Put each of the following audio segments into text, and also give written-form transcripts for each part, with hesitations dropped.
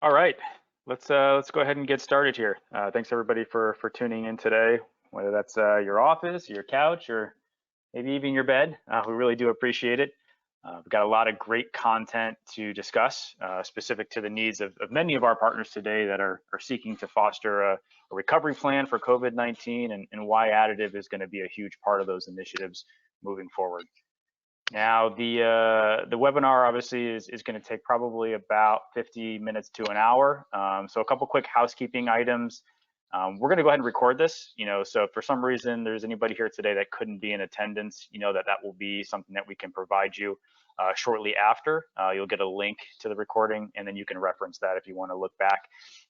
All right, let's go ahead and get started here. Thanks everybody for tuning in today, whether that's your office, your couch, or maybe even your bed. We really do appreciate it. We've got a lot of great content to discuss, specific to the needs of many of our partners today that are seeking to foster a recovery plan for COVID-19 and why additive is going to be a huge part of those initiatives moving forward. Now, the webinar obviously is going to take probably about 50 minutes to an hour. So a couple quick housekeeping items. We're going to go ahead and record this. So if for some reason there's anybody here today that couldn't be in attendance, that will be something that we can provide you shortly after. You'll get a link to the recording, and then you can reference that if you want to look back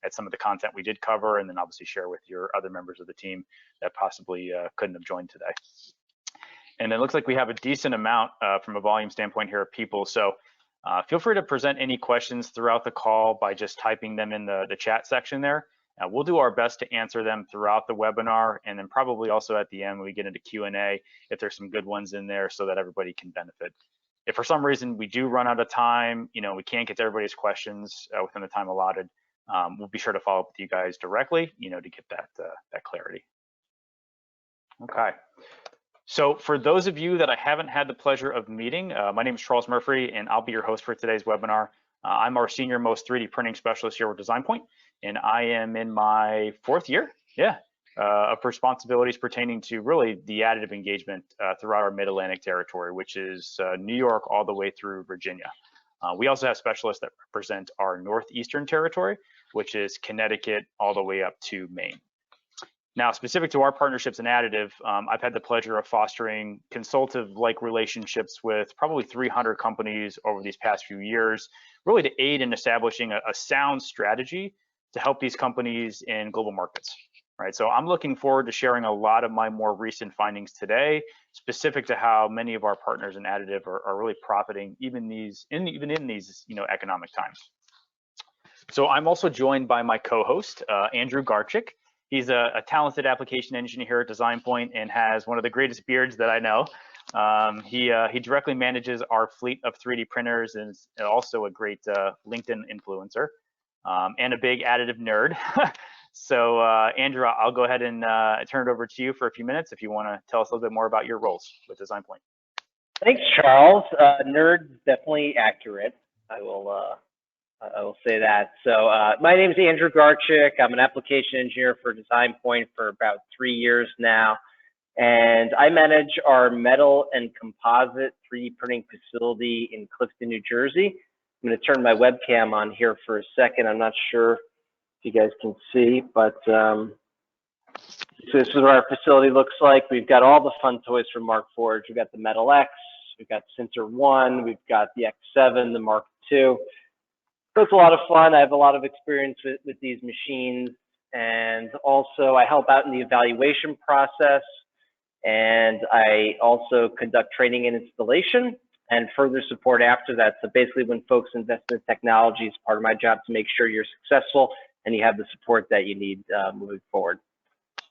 at some of the content we did cover, and then obviously share with your other members of the team that possibly couldn't have joined today. And it looks like we have a decent amount from a volume standpoint here of people. So feel free to present any questions throughout the call by just typing them in the chat section there. We'll do our best to answer them throughout the webinar, and then probably also at the end when we get into Q&A, if there's some good ones in there so that everybody can benefit. If for some reason we do run out of time, we can't get to everybody's questions within the time allotted, we'll be sure to follow up with you guys directly, to get that clarity. Okay. So for those of you that I haven't had the pleasure of meeting, my name is Charles Murphy, and I'll be your host for today's webinar. I'm our senior most 3D printing specialist here with Design Point, and I am in my 4th year, of responsibilities pertaining to really the additive engagement throughout our Mid-Atlantic territory, which is New York all the way through Virginia. We also have specialists that represent our Northeastern territory, which is Connecticut all the way up to Maine. Now, specific to our partnerships in additive, I've had the pleasure of fostering consultative-like relationships with probably 300 companies over these past few years, really to aid in establishing a sound strategy to help these companies in global markets. Right, so I'm looking forward to sharing a lot of my more recent findings today, specific to how many of our partners in additive are really profiting even in these economic times. So I'm also joined by my co-host, Andrew Garchik. He's a talented application engineer here at Design Point and has one of the greatest beards that I know. He directly manages our fleet of 3D printers and is also a great LinkedIn influencer and a big additive nerd. So Andrew, I'll go ahead and turn it over to you for a few minutes if you want to tell us a little bit more about your roles with Design Point. Thanks, Charles. Nerd, definitely accurate. I will say that. So my name is Andrew Garchik. I'm an application engineer for Design Point for about 3 years now. And I manage our metal and composite 3D printing facility in Clifton, New Jersey. I'm going to turn my webcam on here for a second. I'm not sure if you guys can see, but so this is what our facility looks like. We've got all the fun toys from Markforged. We've got the Metal X, we've got Sinter 1, we've got the X7, the Mark II. So it's a lot of fun. I have a lot of experience with these machines, and also I help out in the evaluation process, and I also conduct training and installation and further support after that. So basically when folks invest in technology, it's part of my job to make sure you're successful and you have the support that you need moving forward.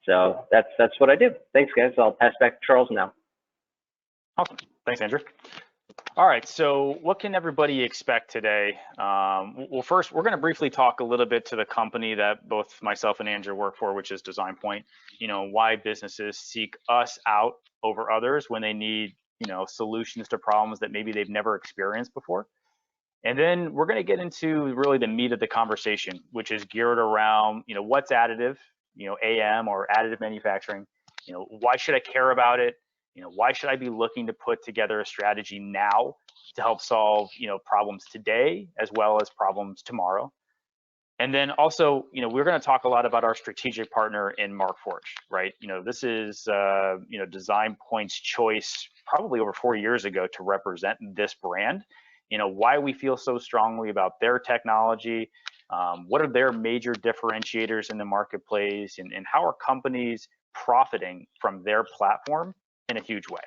So that's what I do. Thanks, guys. I'll pass back to Charles now. Awesome. Thanks, Andrew. All right, so what can everybody expect today? Well, first, we're going to briefly talk a little bit to the company that both myself and Andrew work for, which is Design Point. Why businesses seek us out over others when they need, solutions to problems that maybe they've never experienced before. And then we're going to get into really the meat of the conversation, which is geared around, what's additive, AM or additive manufacturing. Why should I care about it? Why should I be looking to put together a strategy now to help solve, problems today as well as problems tomorrow? And then also, we're going to talk a lot about our strategic partner in Markforged, right? This is, Design Point's choice probably over 4 years ago to represent this brand. Why we feel so strongly about their technology, what are their major differentiators in the marketplace, and how are companies profiting from their platform in a huge way.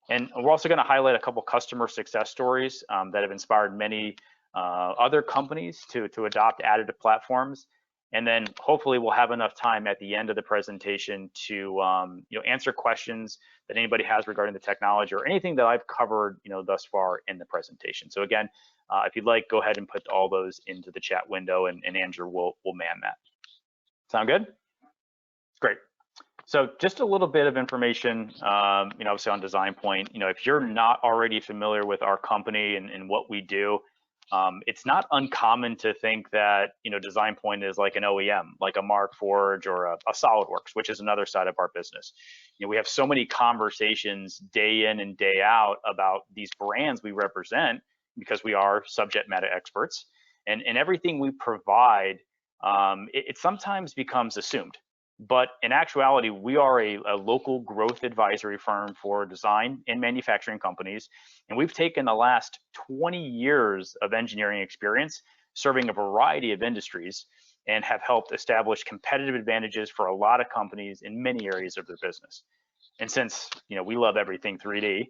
And we're also going to highlight a couple customer success stories that have inspired many other companies to adopt additive platforms. And then hopefully we'll have enough time at the end of the presentation to answer questions that anybody has regarding the technology or anything that I've covered thus far in the presentation. So again, if you'd like, go ahead and put all those into the chat window, and Andrew will man that. Sound good? Great. So just a little bit of information, obviously on Design Point. If you're not already familiar with our company and what we do, it's not uncommon to think that Design Point is like an OEM, like a Markforged or a SolidWorks, which is another side of our business. We have so many conversations day in and day out about these brands we represent because we are subject matter experts, and everything we provide, it sometimes becomes assumed. But in actuality, we are a local growth advisory firm for design and manufacturing companies. And we've taken the last 20 years of engineering experience serving a variety of industries and have helped establish competitive advantages for a lot of companies in many areas of their business. And since we love everything 3D,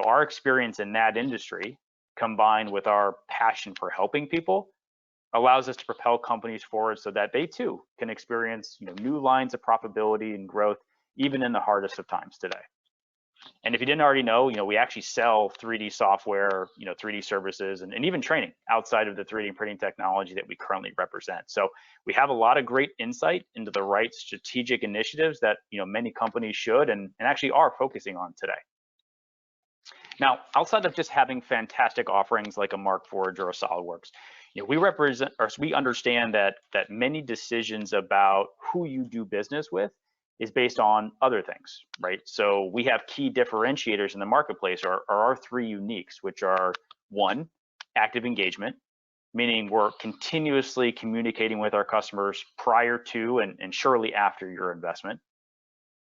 our experience in that industry combined with our passion for helping people allows us to propel companies forward so that they too can experience new lines of profitability and growth even in the hardest of times today. And if you didn't already know, we actually sell 3D software, 3D services, and even training outside of the 3D printing technology that we currently represent. So we have a lot of great insight into the right strategic initiatives that many companies should and actually are focusing on today. Now, outside of just having fantastic offerings like a Markforged or a SolidWorks, we understand that many decisions about who you do business with is based on other things, right? So we have key differentiators in the marketplace, or our three uniques, which are: one, active engagement, meaning we're continuously communicating with our customers prior to and surely after your investment.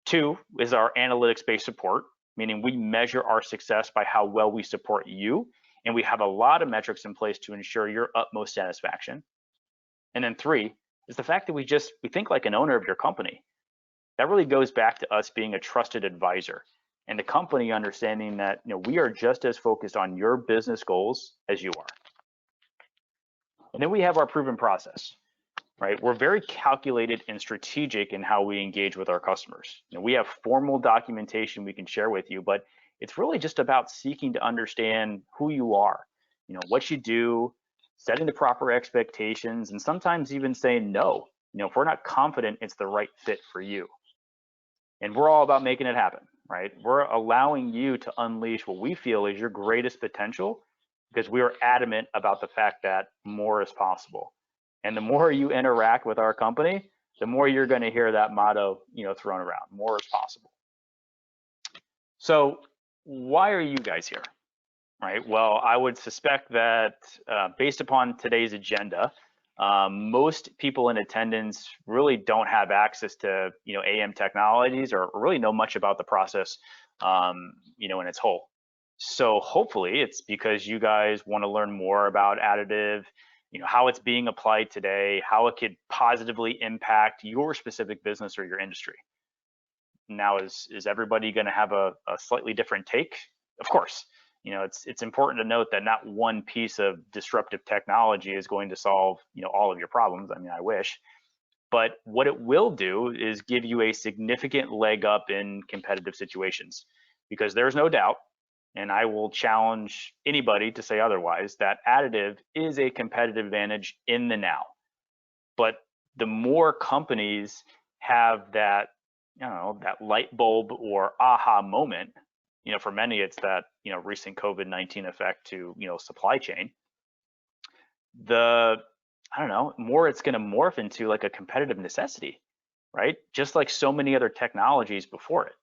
Two is our analytics-based support, meaning we measure our success by how well we support you, and we have a lot of metrics in place to ensure your utmost satisfaction. And then three is the fact that we think like an owner of your company. That really goes back to us being a trusted advisor and the company understanding that we are just as focused on your business goals as you are. And then we have our proven process, right? We're very calculated and strategic in how we engage with our customers. We have formal documentation we can share with you, but it's really just about seeking to understand who you are, what you do, setting the proper expectations, and sometimes even saying no, if we're not confident it's the right fit for you. And we're all about making it happen, right? We're allowing you to unleash what we feel is your greatest potential because we are adamant about the fact that more is possible. And the more you interact with our company, the more you're going to hear that motto, thrown around: more is possible. So why are you guys here, right? Well, I would suspect that based upon today's agenda, most people in attendance really don't have access to, AM technologies or really know much about the process, in its whole. So hopefully it's because you guys want to learn more about additive, how it's being applied today, how it could positively impact your specific business or your industry. Now, is everybody going to have a slightly different take? Of course. It's important to note that not one piece of disruptive technology is going to solve, all of your problems. I mean, I wish. But what it will do is give you a significant leg up in competitive situations, because there's no doubt, and I will challenge anybody to say otherwise, that additive is a competitive advantage in the now. But the more companies have that, that light bulb or aha moment, for many it's that, recent COVID-19 effect to, supply chain, more it's going to morph into like a competitive necessity, right? Just like so many other technologies before it.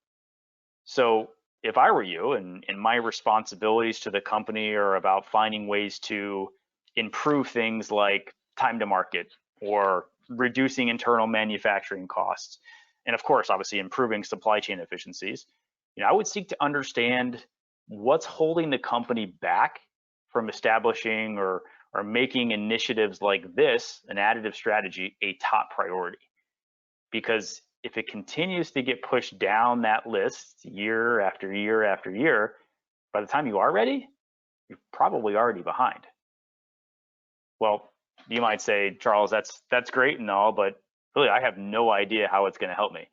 So if I were you, and my responsibilities to the company are about finding ways to improve things like time to market or reducing internal manufacturing costs, and of course, obviously improving supply chain efficiencies, I would seek to understand what's holding the company back from establishing or making initiatives like this, an additive strategy, a top priority. Because if it continues to get pushed down that list year after year after year, by the time you are ready, you're probably already behind. Well, you might say, Charles, that's great and all, but really I have no idea how it's going to help me.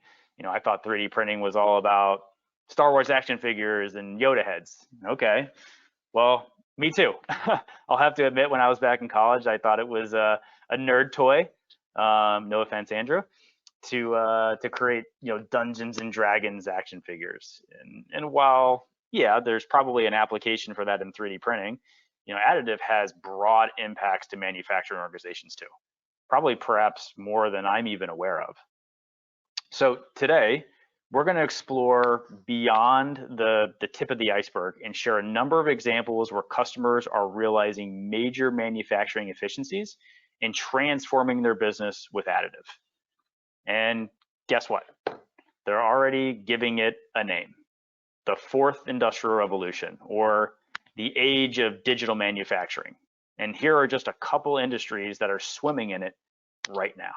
I thought 3D printing was all about Star Wars action figures and Yoda heads. Okay, well, me too. I'll have to admit, when I was back in college, I thought it was a nerd toy. No offense, Andrew, to create Dungeons and Dragons action figures. And while yeah, there's probably an application for that in 3D printing, additive has broad impacts to manufacturing organizations too. Probably perhaps more than I'm even aware of. So today, we're going to explore beyond the tip of the iceberg and share a number of examples where customers are realizing major manufacturing efficiencies and transforming their business with additive. And guess what? They're already giving it a name, the fourth industrial revolution, or the age of digital manufacturing. And here are just a couple industries that are swimming in it right now.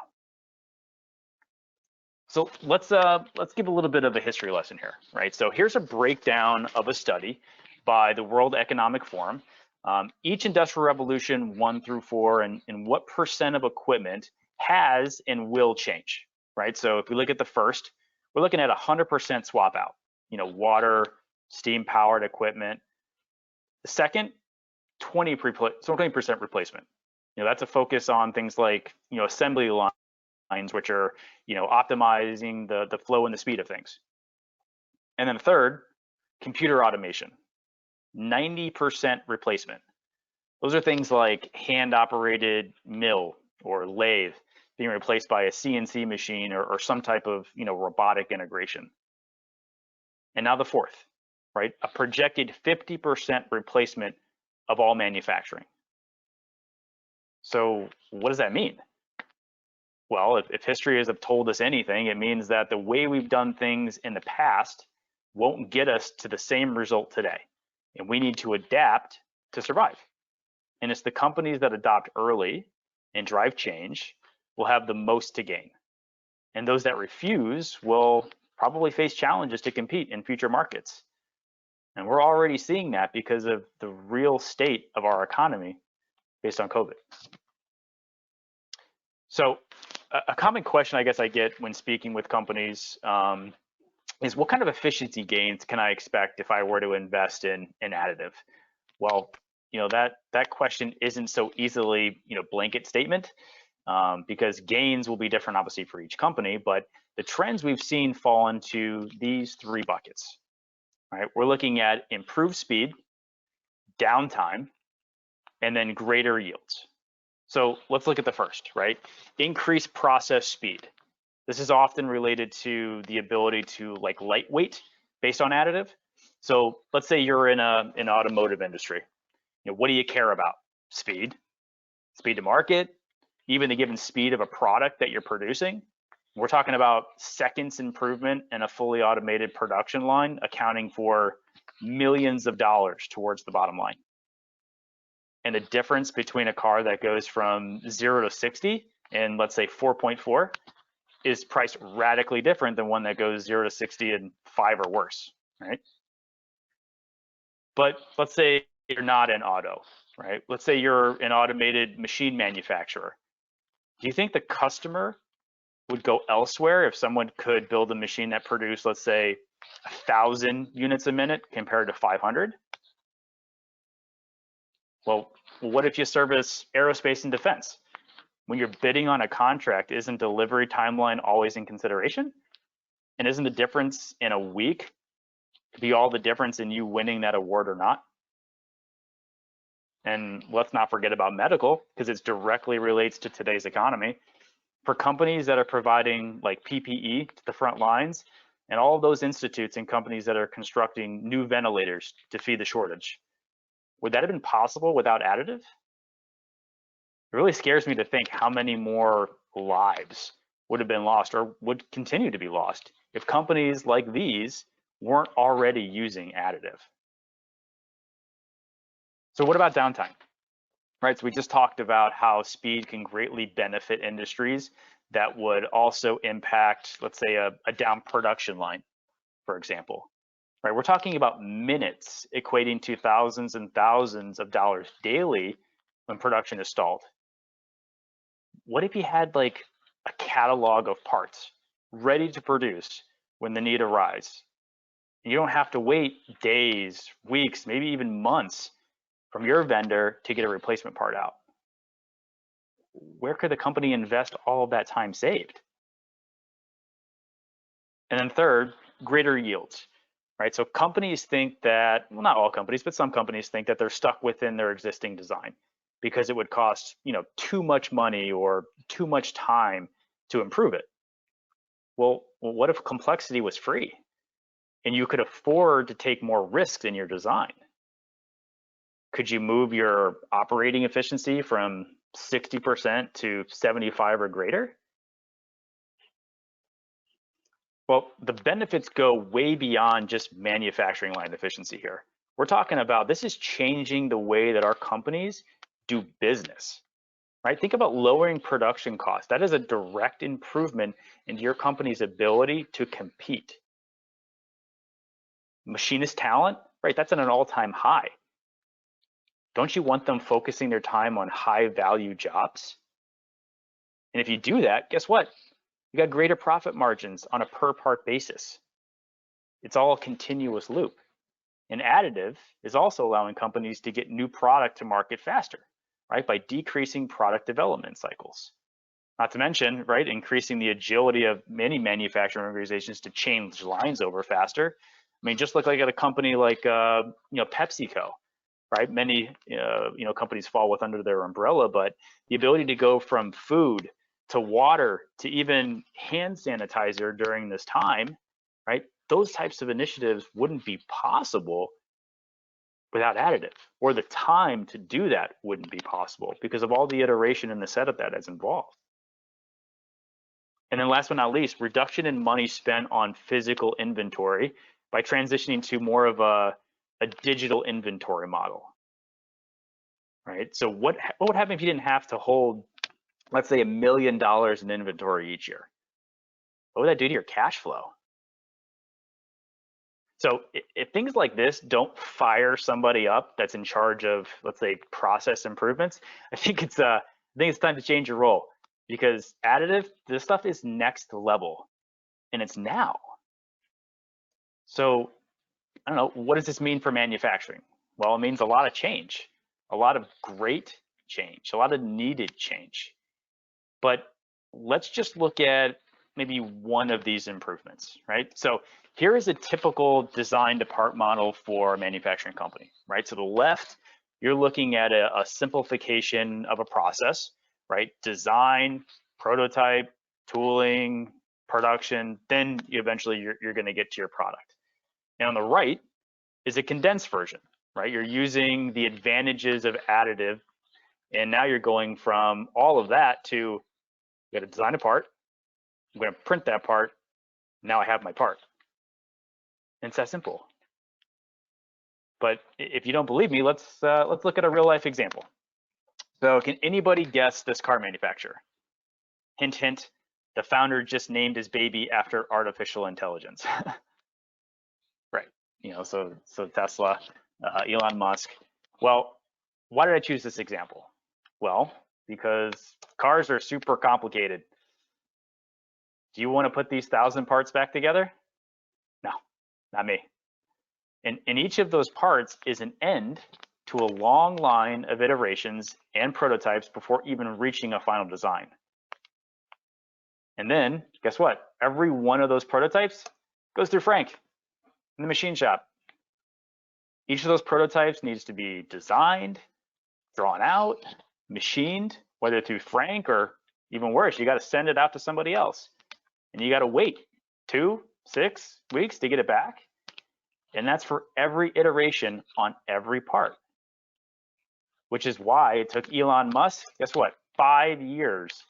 So let's give a little bit of a history lesson here, right? So here's a breakdown of a study by the World Economic Forum. Each industrial revolution 1 through 4 and what percent of equipment has and will change, right? So if we look at the first, we're looking at 100% swap out, water, steam powered equipment. The second, 20% replacement. That's a focus on things like, assembly lines, which are, optimizing the flow and the speed of things. And then third, computer automation, 90% replacement. Those are things like hand operated mill or lathe being replaced by a CNC machine or some type of, robotic integration. And now the fourth, right? A projected 50% replacement of all manufacturing. So what does that mean? Well, if history has told us anything, it means that the way we've done things in the past won't get us to the same result today. And we need to adapt to survive. And it's the companies that adopt early and drive change will have the most to gain. And those that refuse will probably face challenges to compete in future markets. And we're already seeing that because of the real state of our economy based on COVID. So a common question I guess I get when speaking with companies is, what kind of efficiency gains can I expect if I were to invest in additive? Well, that question isn't so easily blanket statement, because gains will be different obviously for each company, but the trends we've seen fall into these three buckets. Right? We're looking at improved speed, downtime, and then greater yields. So let's look at the first, right? Increased process speed. This is often related to the ability to lightweight based on additive. So let's say you're in an automotive industry. What do you care about? Speed to market, even the given speed of a product that you're producing. We're talking about seconds improvement in a fully automated production line, accounting for millions of dollars towards the bottom line. And the difference between a car that goes from 0 to 60 in, let's say, 4.4 is priced radically different than one that goes 0 to 60 in 5 or worse, right? But let's say you're not in auto, right? Let's say you're an automated machine manufacturer. Do you think the customer would go elsewhere if someone could build a machine that produced, let's say, 1,000 units a minute compared to 500? Well, what if you service aerospace and defense? When you're bidding on a contract, isn't delivery timeline always in consideration? And isn't the difference in a week be all the difference in you winning that award or not? And let's not forget about medical, because it directly relates to today's economy. For companies that are providing like PPE to the front lines, and all of those institutes and companies that are constructing new ventilators to feed the shortage, would that have been possible without additive? It really scares me to think how many more lives would have been lost or would continue to be lost if companies like these weren't already using additive. So what about downtime? Right, so we just talked about how speed can greatly benefit industries that would also impact, let's say, a down production line, for example. Right, we're talking about minutes equating to thousands and thousands of dollars daily when production is stalled. what if you had like a catalog of parts ready to produce when the need arises? You don't have to wait days, weeks, maybe even months from your vendor to get a replacement part out. Where could the company invest all of that time saved? And then third, greater yields, right? So companies think that, well, not all companies, but some companies think that they're stuck within their existing design because it would cost, too much money or too much time to improve it. Well, what if complexity was free and you could afford to take more risks in your design? Could you move your operating efficiency from 60% to 75 or greater? Well, the benefits go way beyond just manufacturing line efficiency here. We're talking about this is changing the way that our companies do business, right? Think about lowering production costs. That is a direct improvement into your company's ability to compete. Machinist talent, right? That's at an all-time high. Don't you want them focusing their time on high value jobs? And if you do that, guess what? You got greater profit margins on a per part basis. It's all a continuous loop. And additive is also allowing companies to get new product to market faster, right? By decreasing product development cycles. Not to mention, right, increasing the agility of many manufacturing organizations to change lines over faster. I mean, just look like at a company like, PepsiCo, right? Many, companies fall under their umbrella, but the ability to go from food to water to even hand sanitizer during this time, right? Those types of initiatives wouldn't be possible without additive, or the time to do that wouldn't be possible because of all the iteration and the setup that is involved. And then last but not least, reduction in money spent on physical inventory by transitioning to more of a digital inventory model, right? So what would happen if you didn't have to hold, let's say, $1 million in inventory each year? What would that do to your cash flow? So if things like this don't fire somebody up that's in charge of, let's say, process improvements, I think it's time to change your role, because additive, this stuff is next level and it's now. So I don't know, what does this mean for manufacturing? Well, it means a lot of change, a lot of great change, a lot of needed change. But let's just look at maybe one of these improvements, right? So here is a typical design to part model for a manufacturing company, right? To the left, you're looking at a simplification of a process, right? Design, prototype, tooling, production, then eventually you're going to get to your product. And on the right is a condensed version, right? You're using the advantages of additive, and now you're going from all of that to, you got to design a part, I'm going to print that part, now I have my part. And it's that simple. But if you don't believe me, let's look at a real life example. So can anybody guess this car manufacturer? Hint, hint, the founder just named his baby after artificial intelligence. Right, so Tesla, Elon Musk. Well, why did I choose this example? Well, because cars are super complicated. Do you want to put these 1,000 parts back together? No, not me. And each of those parts is an end to a long line of iterations and prototypes before even reaching a final design. And then, guess what? Every one of those prototypes goes through Frank in the machine shop. Each of those prototypes needs to be designed, drawn out, machined, whether through Frank or even worse, you got to send it out to somebody else. And you got to wait 2, 6 weeks to get it back. And that's for every iteration on every part, which is why it took Elon Musk, guess what, 5 years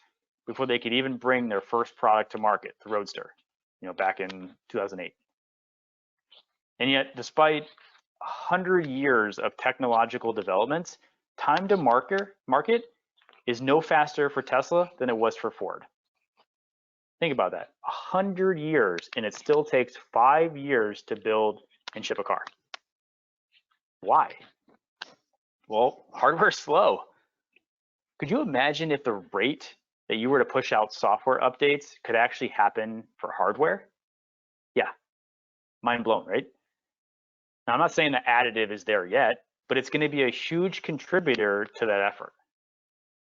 before they could even bring their first product to market, the Roadster, back in 2008. And yet, despite 100 years of technological developments, time to market is no faster for Tesla than it was for Ford. Think about that, 100 years, and it still takes 5 years to build and ship a car. Why? Well, hardware's slow. Could you imagine if the rate that you were to push out software updates could actually happen for hardware? Yeah, mind blown, right? Now, I'm not saying that additive is there yet, but it's going to be a huge contributor to that effort.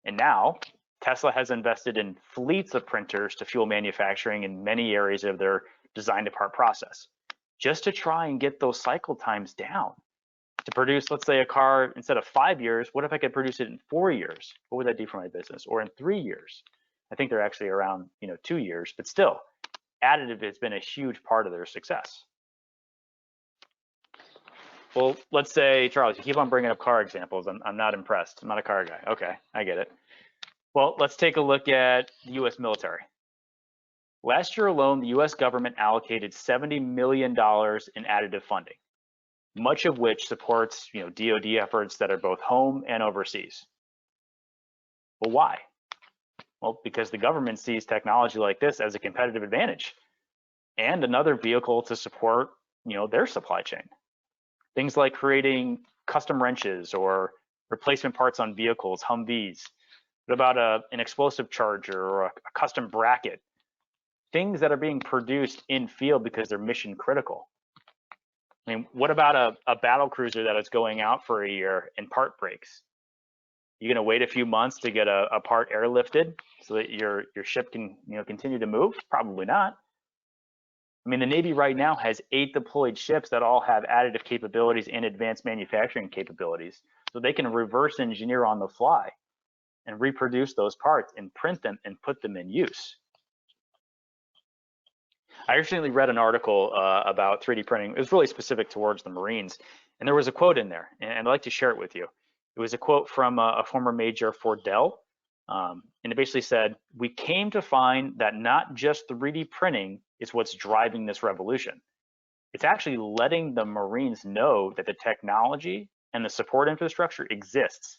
And now Tesla has invested in fleets of printers to fuel manufacturing in many areas of their design to part process, just to try and get those cycle times down. To produce, let's say, a car instead of 5 years, what if I could produce it in 4 years? What would that do for my business? Or in 3 years? I think they're actually around 2 years, but still, additive has been a huge part of their success. Well, let's say, Charles, you keep on bringing up car examples. I'm not impressed. I'm not a car guy. Okay, I get it. Well, let's take a look at the US military. Last year alone, the US government allocated $70 million in additive funding, much of which supports DoD efforts that are both home and overseas. Well, why? Well, because the government sees technology like this as a competitive advantage and another vehicle to support their supply chain. Things like creating custom wrenches or replacement parts on vehicles, Humvees. What about an explosive charger or a custom bracket? Things that are being produced in field because they're mission critical. I mean, what about a battle cruiser that is going out for a year and part breaks? You gonna wait a few months to get a part airlifted so that your ship can continue to move? Probably not. I mean, the Navy right now has 8 deployed ships that all have additive capabilities and advanced manufacturing capabilities, so they can reverse engineer on the fly and reproduce those parts and print them and put them in use. I recently read an article about 3D printing. It was really specific towards the Marines, and there was a quote in there, and I'd like to share it with you. It was a quote from a former major for Dell, and it basically said, "We came to find that not just 3D printing is what's driving this revolution. It's actually letting the Marines know that the technology and the support infrastructure exists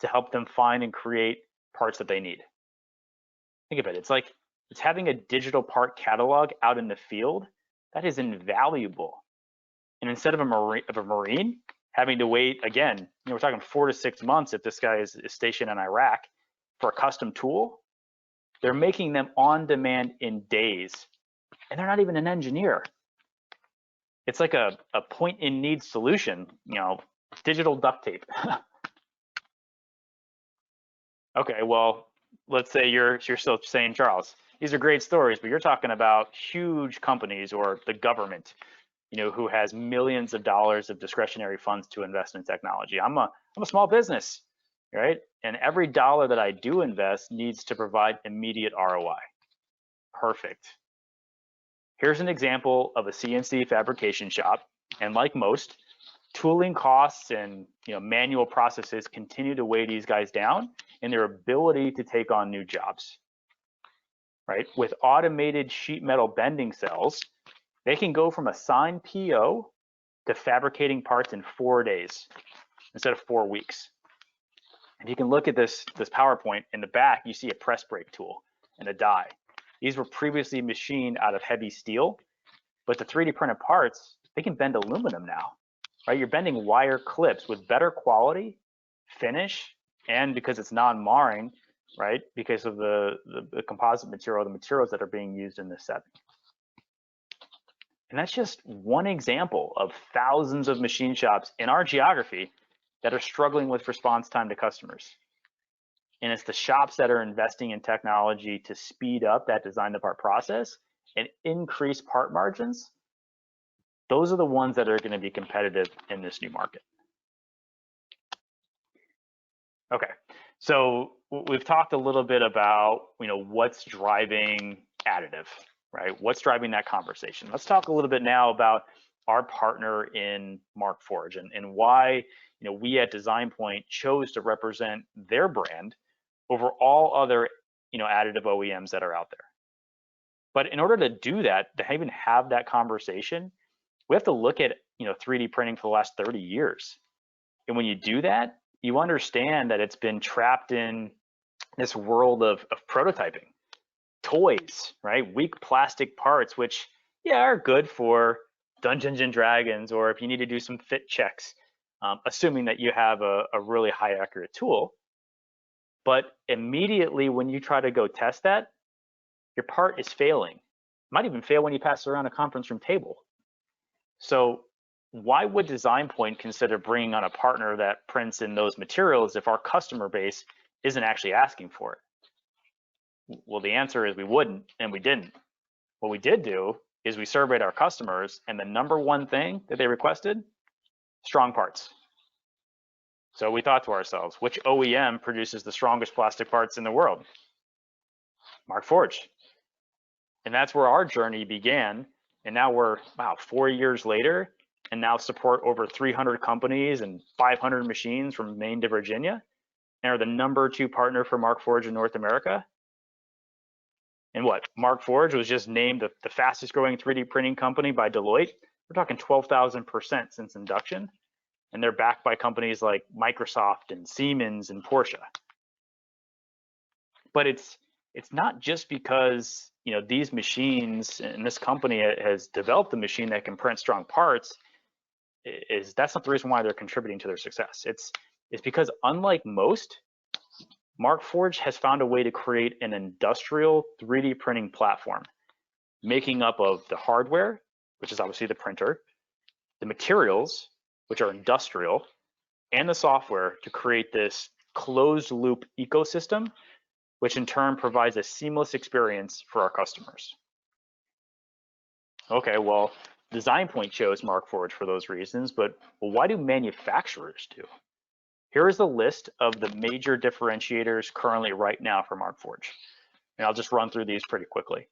to help them find and create parts that they need." Think of it. It's having a digital part catalog out in the field that is invaluable. And instead of a Marine having to wait, again, we're talking 4 to 6 months if this guy is stationed in Iraq for a custom tool, they're making them on demand in days. And they're not even an engineer. It's like a point in need solution, digital duct tape. Okay, well, let's say you're still saying, Charles, these are great stories, but you're talking about huge companies or the government, who has millions of dollars of discretionary funds to invest in technology. I'm a small business, right? And every dollar that I do invest needs to provide immediate ROI. Perfect. Here's an example of a CNC fabrication shop, and like most, tooling costs and manual processes continue to weigh these guys down in their ability to take on new jobs. Right? With automated sheet metal bending cells, they can go from a signed PO to fabricating parts in 4 days instead of 4 weeks. If you can look at this PowerPoint, in the back, you see a press brake tool and a die. These were previously machined out of heavy steel, but the 3D printed parts, they can bend aluminum now, right? You're bending wire clips with better quality, finish, and because it's non-marring, right? Because of the composite material, the materials that are being used in this setting. And that's just one example of thousands of machine shops in our geography that are struggling with response time to customers. And it's the shops that are investing in technology to speed up that design to part process and increase part margins. Those are the ones that are going to be competitive in this new market. Okay, so we've talked a little bit about what's driving additive, right? What's driving that conversation? Let's talk a little bit now about our partner in Markforged and why we at DesignPoint chose to represent their brand over all other additive OEMs that are out there. But in order to do that, to even have that conversation, we have to look at 3D printing for the last 30 years. And when you do that, you understand that it's been trapped in this world of prototyping, toys, right? Weak plastic parts, which are good for Dungeons and Dragons, or if you need to do some fit checks, assuming that you have a really high accurate tool. But immediately when you try to go test that, your part is failing. It might even fail when you pass it around a conference room table. So why would Design Point consider bringing on a partner that prints in those materials if our customer base isn't actually asking for it? Well, the answer is we wouldn't, and we didn't. What we did do is we surveyed our customers, and the number one thing that they requested, strong parts. So we thought to ourselves, which OEM produces the strongest plastic parts in the world? Markforged. And that's where our journey began. And now we're, wow, 4 years later, and now support over 300 companies and 500 machines from Maine to Virginia, and are the number 2 partner for Markforged in North America. And what? Markforged was just named the fastest growing 3D printing company by Deloitte. We're talking 12,000% since induction. And they're backed by companies like Microsoft and Siemens and Porsche. But it's not just because these machines and this company has developed a machine that can print strong parts. That's not the reason why they're contributing to their success. It's because unlike most, Markforged has found a way to create an industrial 3D printing platform, making up of the hardware, which is obviously the printer, the materials, which are industrial, and the software to create this closed loop ecosystem, which in turn provides a seamless experience for our customers. Okay, well, Design Point chose Markforged for those reasons, but why do manufacturers do? Here is the list of the major differentiators currently right now for Markforged. And I'll just run through these pretty quickly,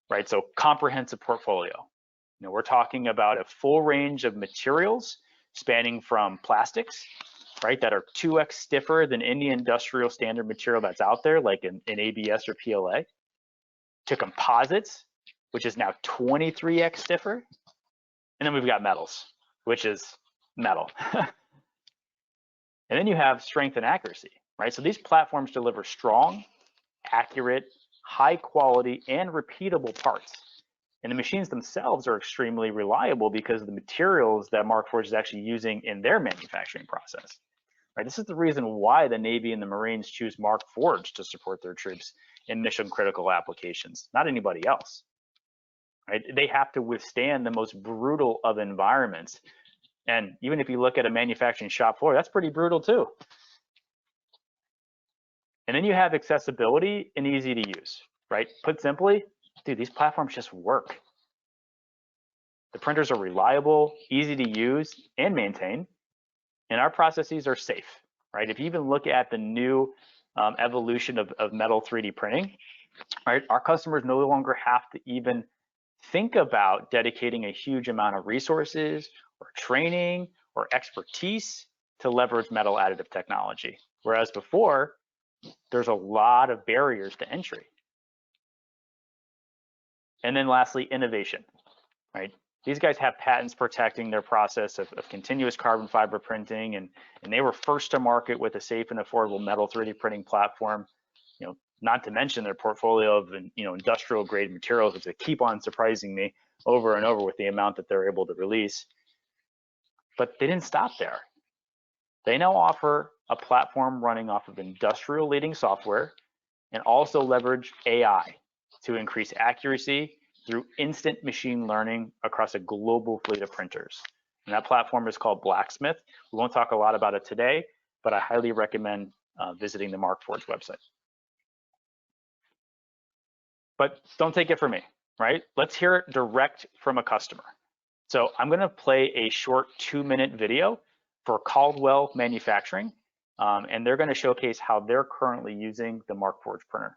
right? So comprehensive portfolio. We're talking about a full range of materials spanning from plastics, right, that are 2x stiffer than any industrial standard material that's out there, like an ABS or PLA, to composites, which is now 23x stiffer. And then we've got metals, which is metal. And then you have strength and accuracy, right? So these platforms deliver strong, accurate, high quality, and repeatable parts. And the machines themselves are extremely reliable because of the materials that Markforged is actually using in their manufacturing process. Right? This is the reason why the Navy and the Marines choose Markforged to support their troops in mission critical applications, not anybody else. Right? They have to withstand the most brutal of environments. And even if you look at a manufacturing shop floor, that's pretty brutal too. And then you have accessibility and easy to use, right? Put simply, dude, these platforms just work. The printers are reliable, easy to use and maintain, and our processes are safe, right? If you even look at the new evolution of metal 3D printing, right, our customers no longer have to even think about dedicating a huge amount of resources or training or expertise to leverage metal additive technology. Whereas before, there's a lot of barriers to entry. And then lastly, innovation, right? These guys have patents protecting their process of continuous carbon fiber printing, and they were first to market with a safe and affordable metal 3D printing platform. Not to mention their portfolio of industrial grade materials, which they keep on surprising me over and over with the amount that they're able to release. But they didn't stop there. They now offer a platform running off of industrial leading software and also leverage AI to increase accuracy through instant machine learning across a global fleet of printers. And that platform is called Blacksmith. We won't talk a lot about it today, but I highly recommend visiting the Markforged website. But don't take it from me, right? Let's hear it direct from a customer. So I'm going to play a short 2-minute video for Caldwell Manufacturing, and they're going to showcase how they're currently using the Markforged printer.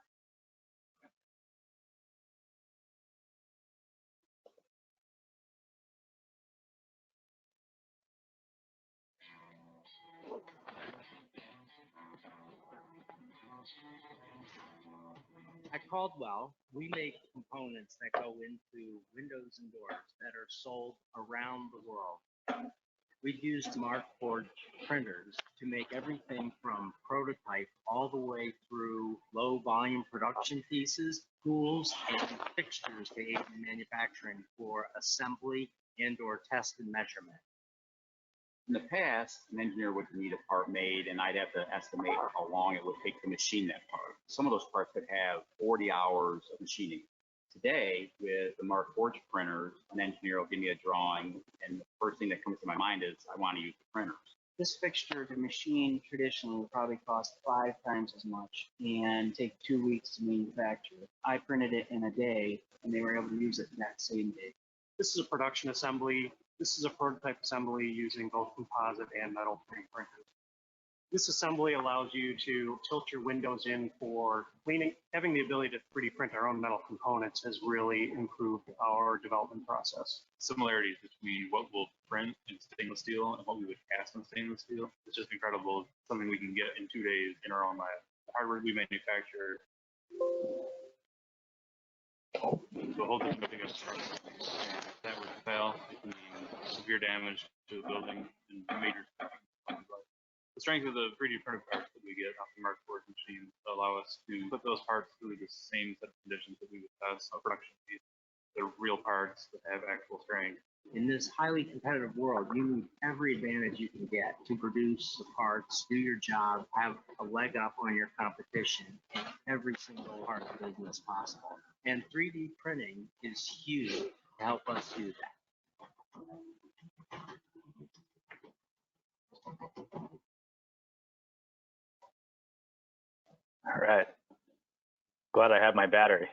At Caldwell, we make components that go into windows and doors that are sold around the world. We've used Markforged printers to make everything from prototype all the way through low volume production pieces, tools, and fixtures to aid in manufacturing for assembly and/or test and measurement. In the past, an engineer would need a part made and I'd have to estimate how long it would take to machine that part. Some of those parts could have 40 hours of machining. Today, with the Markforged printers, an engineer will give me a drawing, and the first thing that comes to my mind is I want to use the printers. This fixture to machine traditionally would probably cost 5 times as much and take 2 weeks to manufacture. I printed it in a day, and they were able to use it that same day. This is a production assembly. This is a prototype assembly using both composite and metal printers. This assembly allows you to tilt your windows in for cleaning. Having the ability to 3D print our own metal components has really improved our development process. Similarities between what we'll print in stainless steel and what we would cast in stainless steel. It's just incredible. Something we can get in 2 days in our own lab. The hardware we manufacture. The whole thing putting us from if that were to fail, it can mean severe damage to the building and major. The strength of the 3D printed parts that we get off the Markforged machine allow us to put those parts through the same set of conditions that we would test on production piece. They're real parts that have actual strength. In this highly competitive world, you need every advantage you can get to produce the parts, do your job, have a leg up on your competition in every single part of the business possible. And 3D printing is huge to help us do that. All right. Glad I have my battery.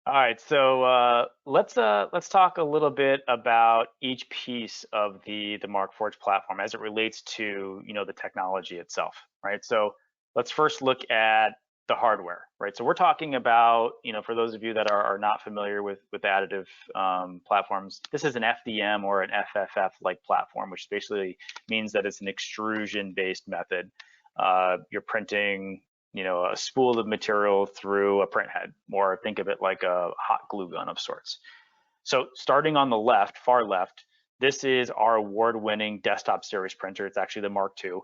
All right, so let's talk a little bit about each piece of the Markforged platform as it relates to the technology itself, right? So let's first look at the hardware, right? So we're talking about for those of you that are not familiar with additive platforms, this is an FDM or an FFF like platform, which basically means that it's an extrusion-based method. You're printing a spool of material through a print head, or think of it like a hot glue gun of sorts. So starting on the left, far left, this is our award-winning desktop series printer. It's actually the Mark II,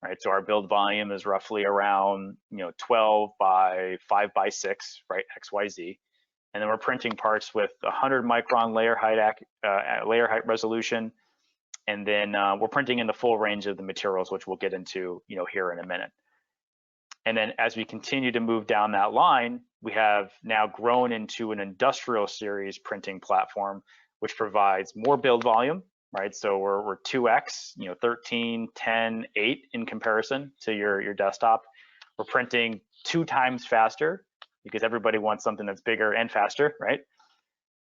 right? So our build volume is roughly around 12 by 5 by 6, right? XYZ. And then we're printing parts with 100 micron layer height resolution. And then we're printing in the full range of the materials, which we'll get into here in a minute. And then as we continue to move down that line, we have now grown into an industrial series printing platform, which provides more build volume, right? So we're 2x, 13, 10, 8 in comparison to your desktop. We're printing 2 times faster because everybody wants something that's bigger and faster, right?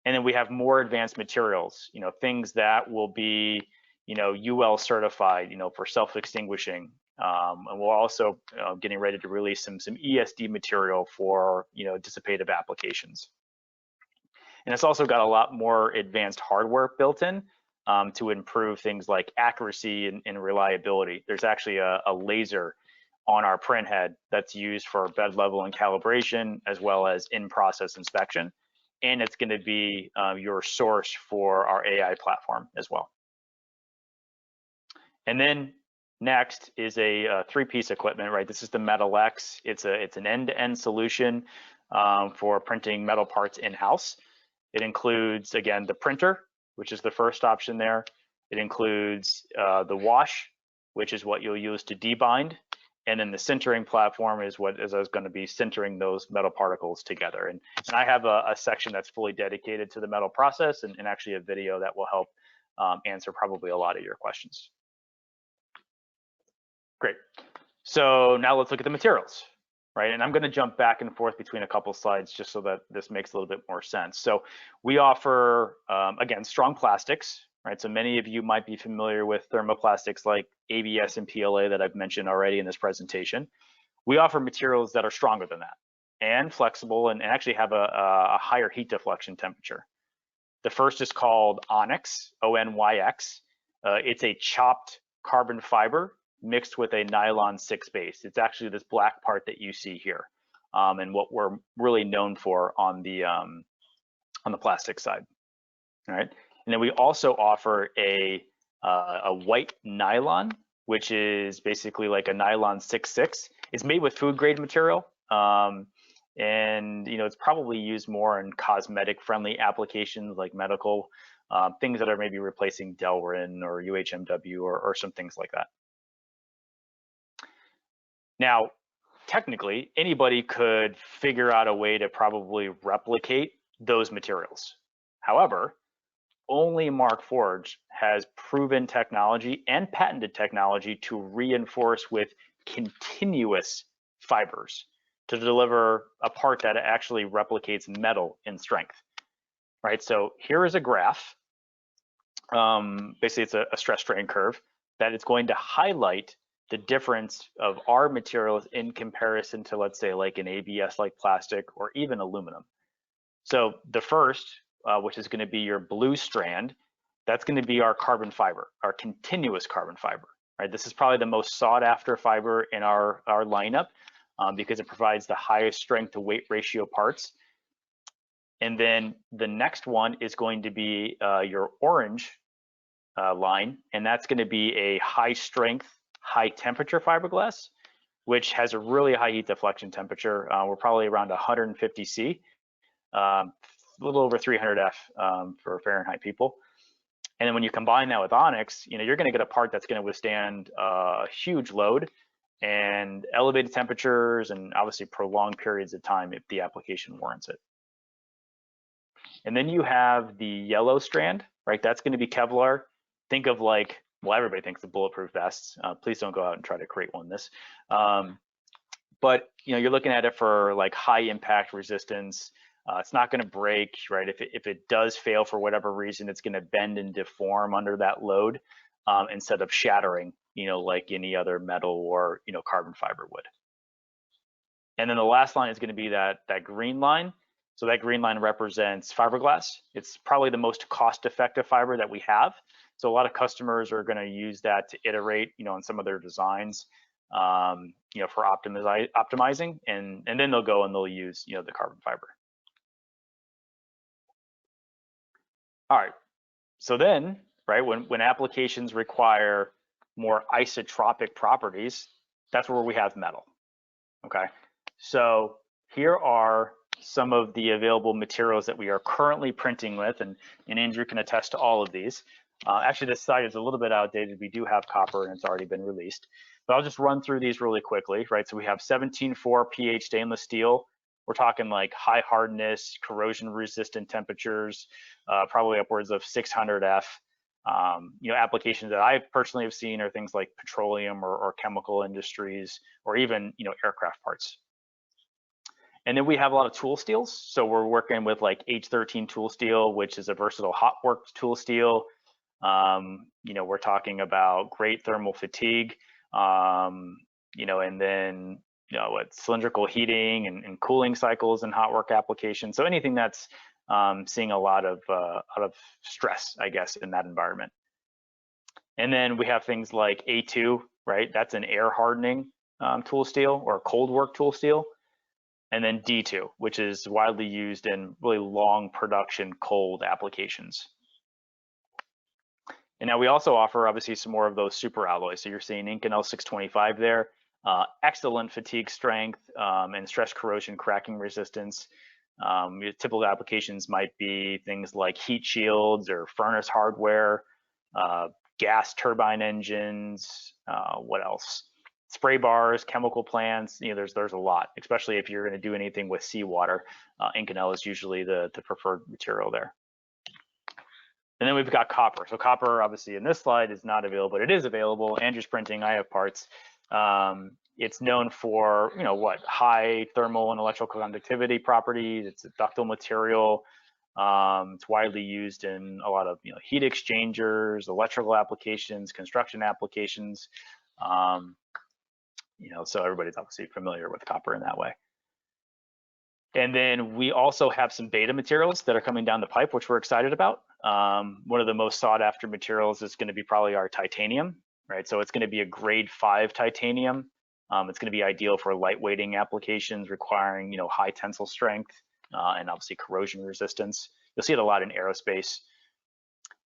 And then we have more advanced materials, things that will be, UL certified, for self-extinguishing. And we're also getting ready to release some ESD material for dissipative applications. And it's also got a lot more advanced hardware built in to improve things like accuracy and reliability. There's actually a laser on our print head that's used for bed level and calibration, as well as in-process inspection. And it's going to be your source for our AI platform as well. And then next is a 3-piece equipment, right? This is the Metal X. It's an end-to-end solution for printing metal parts in-house. It includes, again, the printer, which is the first option there. It includes the wash, which is what you'll use to debind. And then the sintering platform is what is going to be sintering those metal particles together. And I have a section that's fully dedicated to the metal process and actually a video that will help answer probably a lot of your questions. Great. So now let's look at the materials, right? And I'm going to jump back and forth between a couple slides just so that this makes a little bit more sense. So we offer, again, strong plastics, right? So many of you might be familiar with thermoplastics like ABS and PLA that I've mentioned already in this presentation. We offer materials that are stronger than that and flexible and actually have a higher heat deflection temperature. The first is called Onyx, O-N-Y-X. It's a chopped carbon fiber mixed with a nylon 6 base. It's actually this black part that you see here, and what we're really known for on the plastic side. All right, and then we also offer a white nylon, which is basically like a nylon 6.6. It's made with food grade material, and it's probably used more in cosmetic friendly applications like medical things that are maybe replacing Delrin or UHMW or some things like that. Now, technically, anybody could figure out a way to probably replicate those materials. However, only Markforged has proven technology and patented technology to reinforce with continuous fibers to deliver a part that actually replicates metal in strength, right? So here is a graph. Basically, it's a stress strain curve that is going to highlight the difference of our materials in comparison to, let's say, like an ABS-like plastic or even aluminum. So the first, which is going to be your blue strand, that's going to be our carbon fiber, our continuous carbon fiber, right? This is probably the most sought after fiber in our lineup because it provides the highest strength to weight ratio parts. And then the next one is going to be your orange line, and that's going to be a high strength, high temperature fiberglass, which has a really high heat deflection temperature. We're probably around 150 C, a little over 300 F for Fahrenheit people. And then when you combine that with onyx, you're going to get a part that's going to withstand a huge load and elevated temperatures and obviously prolonged periods of time if the application warrants it. And then you have the yellow strand, right? That's going to be Kevlar. Think of like, well, everybody thinks of bulletproof vests. Please don't go out and try to create one this. But you're looking at it for like high impact resistance. It's not going to break, right? If it does fail for whatever reason, it's going to bend and deform under that load instead of shattering, like any other metal or carbon fiber would. And then the last line is going to be that green line. So that green line represents fiberglass. It's probably the most cost-effective fiber that we have. So a lot of customers are going to use that to iterate, on some of their designs, for optimizing, and then they'll go and they'll use, the carbon fiber. All right. So then, right, when applications require more isotropic properties, that's where we have metal. Okay. So here are some of the available materials that we are currently printing with, and Andrew can attest to all of these. Actually, this slide is a little bit outdated. We do have copper and it's already been released, but I'll just run through these really quickly, right? So we have 17.4 pH stainless steel. We're talking like high hardness, corrosion resistant temperatures, probably upwards of 600 F. Applications that I personally have seen are things like petroleum or chemical industries, or even, aircraft parts. And then we have a lot of tool steels. So we're working with like H13 tool steel, which is a versatile hot work tool steel. We're talking about great thermal fatigue, and then, cylindrical heating and cooling cycles and hot work applications. So anything that's seeing a lot of stress, I guess, in that environment. And then we have things like A2, right? That's an air hardening tool steel or cold work tool steel. And then D2, which is widely used in really long production cold applications. And now we also offer obviously some more of those super alloys. So you're seeing Inconel 625 there, excellent fatigue strength and stress corrosion cracking resistance. Typical applications might be things like heat shields or furnace hardware, gas turbine engines, what else? Spray bars, chemical plants, there's a lot, especially if you're going to do anything with seawater. Inconel is usually the preferred material there. And then we've got copper. So copper, obviously, in this slide is not available, but it is available. Andrew's printing, I have parts. It's known for, high thermal and electrical conductivity properties. It's a ductile material. It's widely used in a lot of, heat exchangers, electrical applications, construction applications. So everybody's obviously familiar with copper in that way. And then we also have some beta materials that are coming down the pipe, which we're excited about. One of the most sought after materials is going to be probably our titanium, right? So it's going to be a grade 5 titanium. It's going to be ideal for lightweighting applications requiring, high tensile strength and obviously corrosion resistance. You'll see it a lot in aerospace.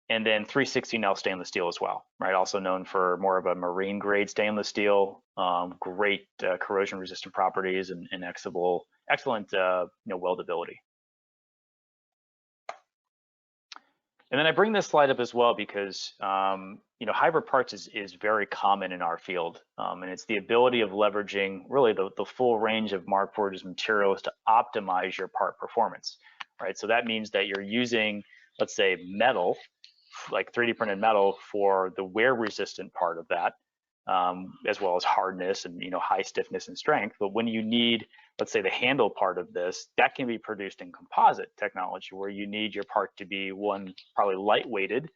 And then 316L stainless steel as well, right? Also known for more of a marine grade stainless steel, great corrosion resistant properties and excellent weldability. And then I bring this slide up as well because hybrid parts is very common in our field, and it's the ability of leveraging really the full range of Markforged's materials to optimize your part performance, right? So that means that you're using, let's say, metal, like 3D printed metal, for the wear resistant part of that, as well as hardness and high stiffness and strength. But when you need, let's say, the handle part of this, that can be produced in composite technology, where you need your part to be probably lightweighted,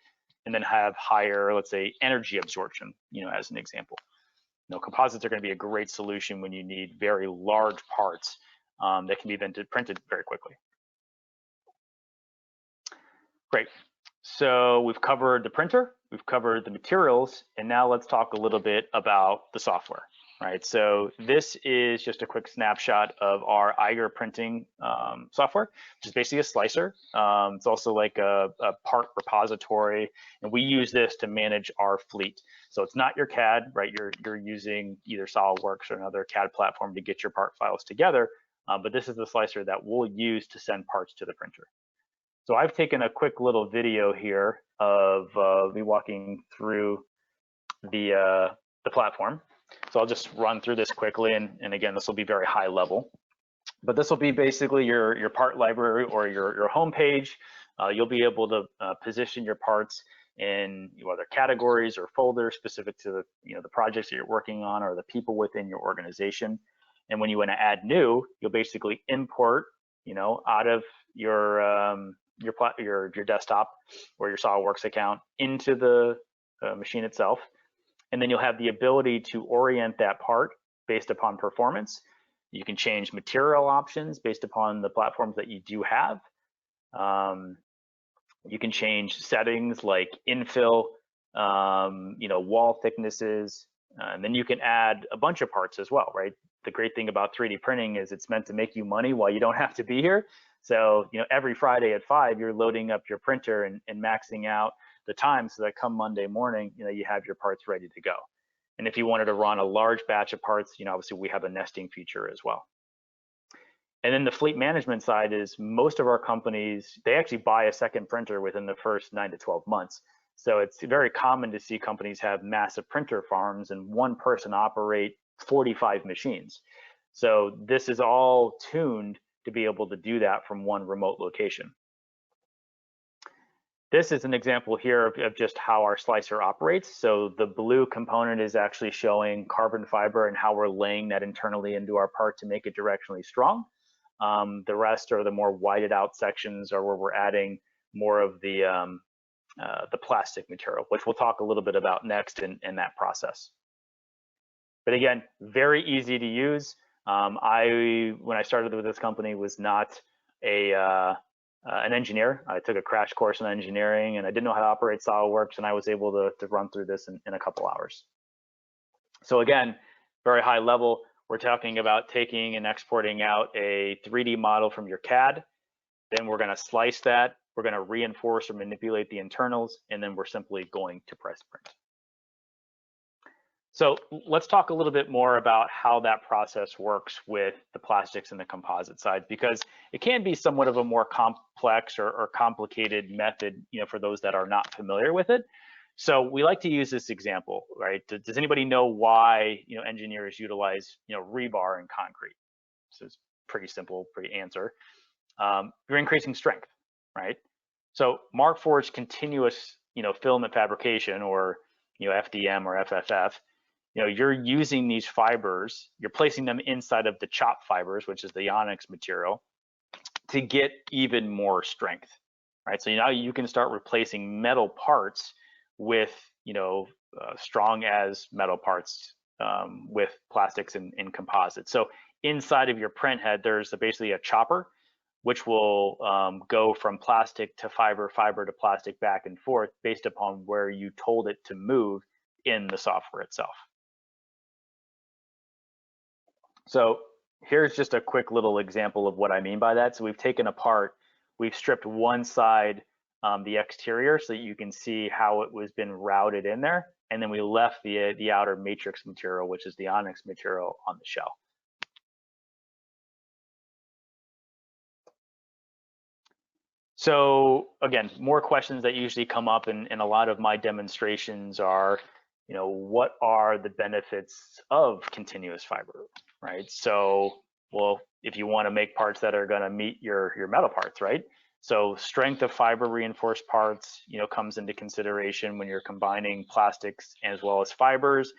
and then have higher, let's say, energy absorption, as an example. Composites are going to be a great solution when you need very large parts that can be then printed very quickly. Great. So we've covered the printer, we've covered the materials, and now let's talk a little bit about the software, right? So this is just a quick snapshot of our Eiger printing software, which is basically a slicer. It's also like a part repository, and we use this to manage our fleet. So it's not your CAD, right? You're using either SolidWorks or another CAD platform to get your part files together, but this is the slicer that we'll use to send parts to the printer. So I've taken a quick little video here of me walking through the platform. So I'll just run through this quickly, and again, this will be very high level. But this will be basically your part library or your home page. You'll be able to position your parts in whether categories or folders specific to the projects that you're working on or the people within your organization. And when you want to add new, you'll basically import out of your desktop or your SolidWorks account into the machine itself. And then you'll have the ability to orient that part based upon performance. You can change material options based upon the platforms that you do have. You can change settings like infill, wall thicknesses, and then you can add a bunch of parts as well, right? The great thing about 3D printing is it's meant to make you money while you don't have to be here. So, every Friday at 5, you're loading up your printer and maxing out the time so that come Monday morning, you have your parts ready to go. And if you wanted to run a large batch of parts, obviously we have a nesting feature as well. And then the fleet management side is most of our companies, they actually buy a second printer within the first 9 to 12 months. So it's very common to see companies have massive printer farms and one person operate 45 machines. So this is all tuned to be able to do that from one remote location. This is an example here of just how our slicer operates. So the blue component is actually showing carbon fiber and how we're laying that internally into our part to make it directionally strong. The rest are the more whited out sections, or where we're adding more of the plastic material, which we'll talk a little bit about next in that process. But again, very easy to use. When I started with this company, was not an engineer. I took a crash course in engineering, and I didn't know how to operate SolidWorks, and I was able to run through this in a couple hours. So again, very high level, we're talking about taking and exporting out a 3D model from your CAD. Then we're going to slice that. We're going to reinforce or manipulate the internals, and then we're simply going to press print. So let's talk a little bit more about how that process works with the plastics and the composite side, because it can be somewhat of a more complex or complicated method, for those that are not familiar with it. So we like to use this example, right? Does anybody know why engineers utilize rebar in concrete? So it's pretty simple, pretty answer. You're increasing strength, right? So Markforged continuous filament fabrication, or FDM or FFF. You're using these fibers, you're placing them inside of the chop fibers, which is the onyx material, to get even more strength, right? So now you can start replacing metal parts with, strong as metal parts with plastics and composites. So inside of your print head, there's basically a chopper, which will go from plastic to fiber, fiber to plastic, back and forth based upon where you told it to move in the software itself. So here's just a quick little example of what I mean by that. So we've taken apart, we've stripped one side, the exterior, so that you can see how it was been routed in there. And then we left the outer matrix material, which is the onyx material, on the shell. So again, more questions that usually come up in a lot of my demonstrations are, what are the benefits of continuous fiber, right? So, well, if you want to make parts that are going to meet your metal parts, right? So strength of fiber reinforced parts, comes into consideration when you're combining plastics as well as fibers.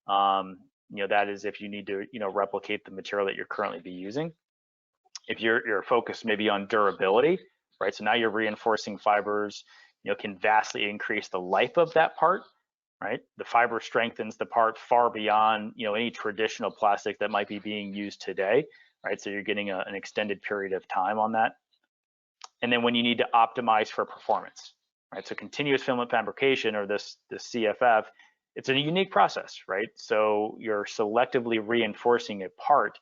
That is if you need to, replicate the material that you're currently be using. If you're focused maybe on durability, right? So now you're reinforcing fibers, can vastly increase the life of that part, right? The fiber strengthens the part far beyond, any traditional plastic that might be being used today, right? So you're getting an extended period of time on that. And then when you need to optimize for performance, right? So continuous filament fabrication, or this CFF, it's a unique process, right? So you're selectively reinforcing a part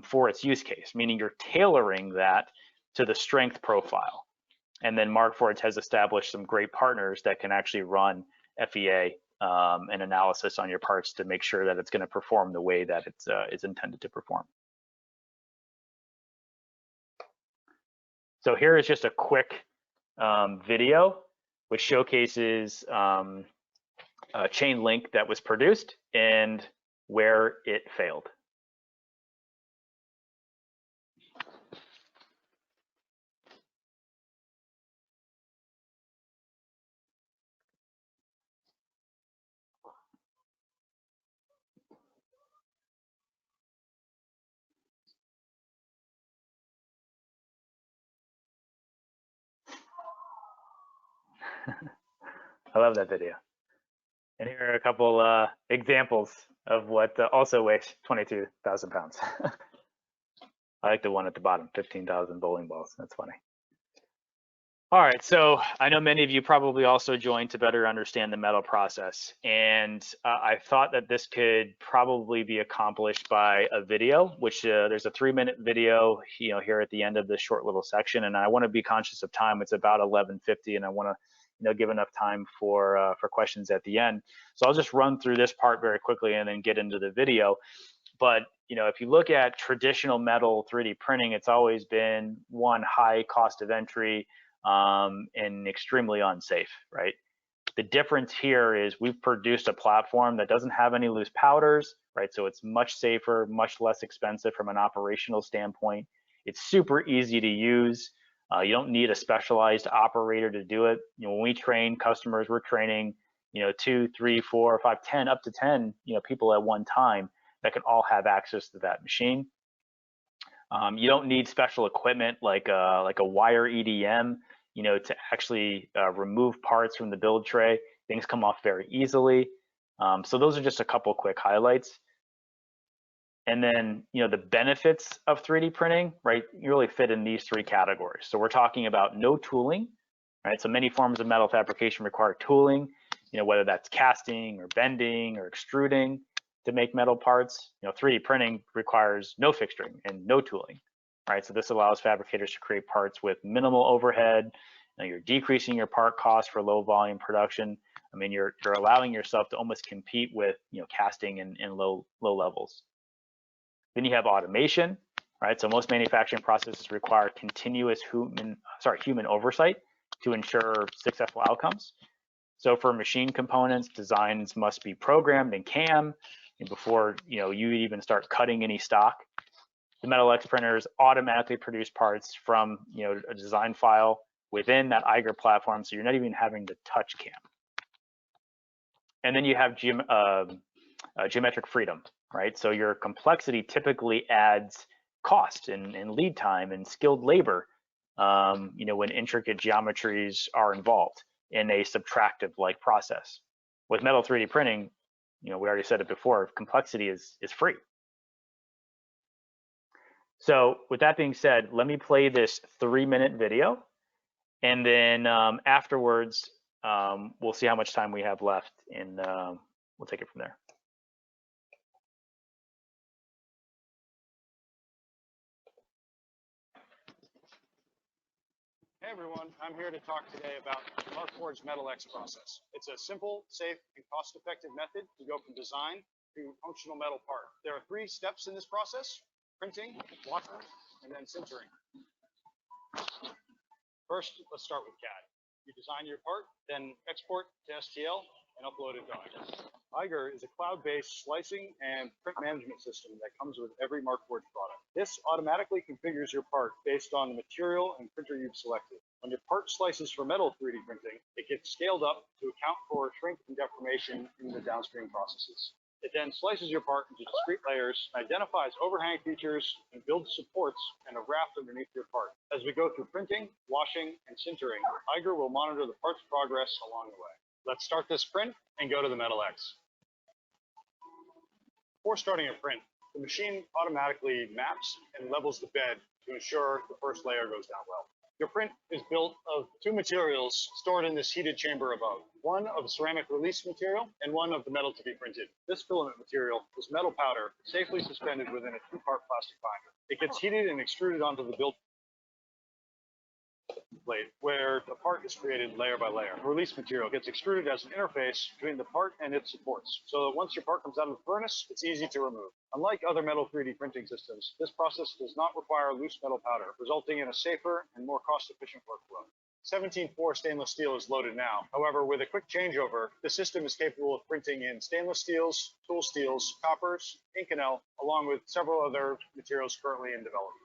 for its use case, meaning you're tailoring that to the strength profile. And then Markforged has established some great partners that can actually run FEA and analysis on your parts to make sure that it's going to perform the way that it's intended to perform. So here is just a quick video which showcases a chain link that was produced and where it failed. I love that video. And here are a couple examples of what also weighs 22,000 pounds. I like the one at the bottom, 15,000 bowling balls. That's funny. All right, so I know many of you probably also joined to better understand the metal process, and I thought that this could probably be accomplished by a video, which there's a 3-minute video, here at the end of this short little section, and I want to be conscious of time. It's about 11:50, and I want to give enough time for questions at the end. So I'll just run through this part very quickly and then get into the video. But if you look at traditional metal 3D printing, it's always been one, high cost of entry, and extremely unsafe, right? The difference here is we've produced a platform that doesn't have any loose powders, right? So it's much safer, much less expensive from an operational standpoint. It's super easy to use. You don't need a specialized operator to do it. When we train customers, we're training, 2, 3, 4, 5, 10, up to 10, people at one time that can all have access to that machine. You don't need special equipment like a wire EDM, to actually remove parts from the build tray. Things come off very easily. So those are just a couple quick highlights. And then, the benefits of 3D printing, right, you really fit in these 3 categories. So we're talking about no tooling, right? So many forms of metal fabrication require tooling, whether that's casting or bending or extruding to make metal parts. 3D printing requires no fixturing and no tooling, right? So this allows fabricators to create parts with minimal overhead. You're decreasing your part cost for low volume production. I mean, you're allowing yourself to almost compete with casting in low levels. Then you have automation, right? So most manufacturing processes require continuous human oversight to ensure successful outcomes. So for machine components, designs must be programmed in CAM before you even start cutting any stock. The Metal X printers automatically produce parts from a design file within that Eiger platform, so you're not even having to touch CAM. And then you have geometric freedom, right? So your complexity typically adds cost and lead time and skilled labor, when intricate geometries are involved in a subtractive-like process. With metal 3D printing, we already said it before, complexity is free. So with that being said, let me play this 3-minute video, and then afterwards, we'll see how much time we have left, and we'll take it from there. Hey everyone, I'm here to talk today about the Markforged Metal X process. It's a simple, safe, and cost-effective method to go from design to functional metal part. There are 3 steps in this process: printing, washing, and then sintering. First, let's start with CAD. You design your part, then export to STL and upload it to Eiger. Eiger is a cloud-based slicing and print management system that comes with every Markforged product. This automatically configures your part based on the material and printer you've selected. When your part slices for metal 3D printing, it gets scaled up to account for shrink and deformation in the downstream processes. It then slices your part into discrete layers, identifies overhang features, and builds supports and a raft underneath your part. As we go through printing, washing, and sintering, Eiger will monitor the part's progress along the way. Let's start this print and go to the Metal X. Before starting a print, the machine automatically maps and levels the bed to ensure the first layer goes down well. Your print is built of two materials stored in this heated chamber above, one of ceramic release material and one of the metal to be printed. This filament material is metal powder safely suspended within a two-part plastic binder. It gets heated and extruded onto the build plate where the part is created layer by layer. The release material gets extruded as an interface between the part and its supports, so that once your part comes out of the furnace, it's easy to remove. Unlike other metal 3D printing systems, this process does not require loose metal powder, resulting in a safer and more cost-efficient workflow. 17.4 stainless steel is loaded now. However, with a quick changeover, the system is capable of printing in stainless steels, tool steels, coppers, Inconel, along with several other materials currently in development.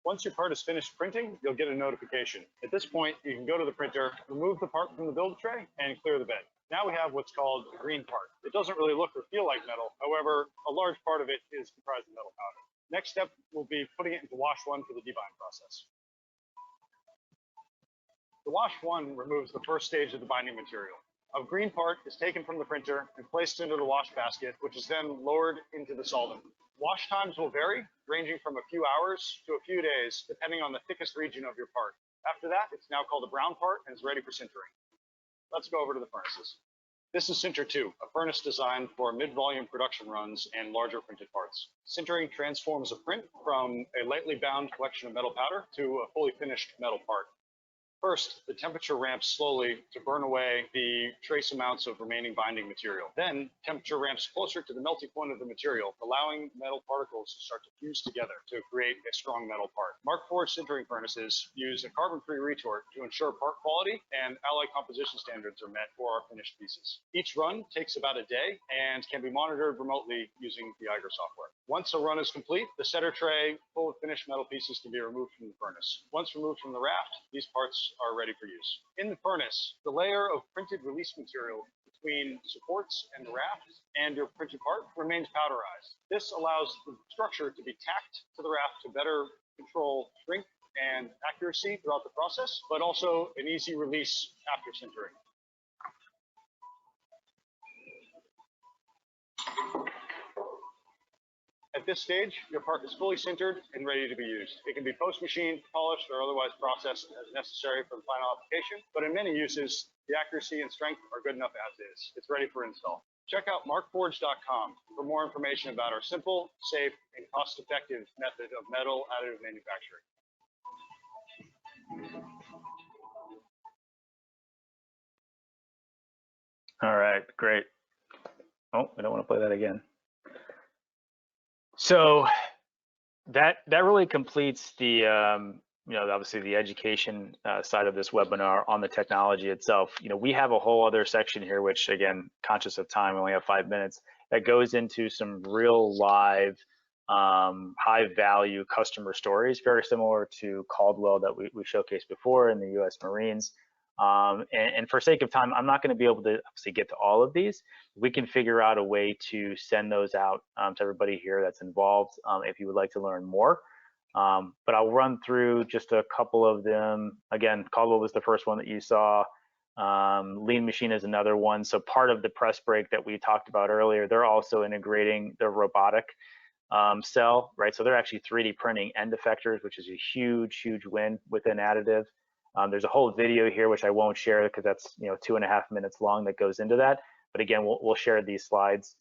Once your part is finished printing, you'll get a notification. At this point, you can go to the printer, remove the part from the build tray, and clear the bed. Now we have what's called a green part. It doesn't really look or feel like metal. However, a large part of it is comprised of metal powder. Next step will be putting it into wash 1 for the debind process. The wash 1 removes the first stage of the binding material. A green part is taken from the printer and placed into the wash basket, which is then lowered into the solvent. Wash times will vary, ranging from a few hours to a few days, depending on the thickest region of your part. After that, it's now called a brown part and is ready for sintering. Let's go over to the furnaces. This is Sinter 2, a furnace designed for mid-volume production runs and larger printed parts. Sintering transforms a print from a lightly bound collection of metal powder to a fully finished metal part. First, the temperature ramps slowly to burn away the trace amounts of remaining binding material. Then, temperature ramps closer to the melting point of the material, allowing metal particles to start to fuse together to create a strong metal part. Markforged sintering furnaces use a carbon-free retort to ensure part quality and alloy composition standards are met for our finished pieces. Each run takes about a day and can be monitored remotely using the Eiger software. Once a run is complete, the setter tray full of finished metal pieces can be removed from the furnace. Once removed from the raft, these parts are ready for use. In the furnace, the layer of printed release material between supports and the raft and your printed part remains powderized. This allows the structure to be tacked to the raft to better control shrink and accuracy throughout the process, but also an easy release after sintering. At this stage, your part is fully sintered and ready to be used. It can be post-machined, polished, or otherwise processed as necessary for the final application, but in many uses, the accuracy and strength are good enough as is. It's ready for install. Check out markforged.com for more information about our simple, safe, and cost-effective method of metal additive manufacturing. All right, great. Oh, I don't want to play that again. So that really completes the obviously the education side of this webinar on the technology itself. We have a whole other section here, which again, conscious of time, we only have 5 minutes, that goes into some real live high value customer stories, very similar to Caldwell that we showcased before in the US Marines. And for sake of time, I'm not going to be able to obviously get to all of these. We can figure out a way to send those out to everybody here that's involved if you would like to learn more. But I'll run through just a couple of them. Again, Caldwell was the first one that you saw. Lean Machine is another one. So part of the press break that we talked about earlier, they're also integrating the robotic cell, right? So they're actually 3D printing end effectors, which is a huge, huge win within Additive. There's a whole video here, which I won't share because that's 2.5 minutes long that goes into that. But again, we'll share these slides.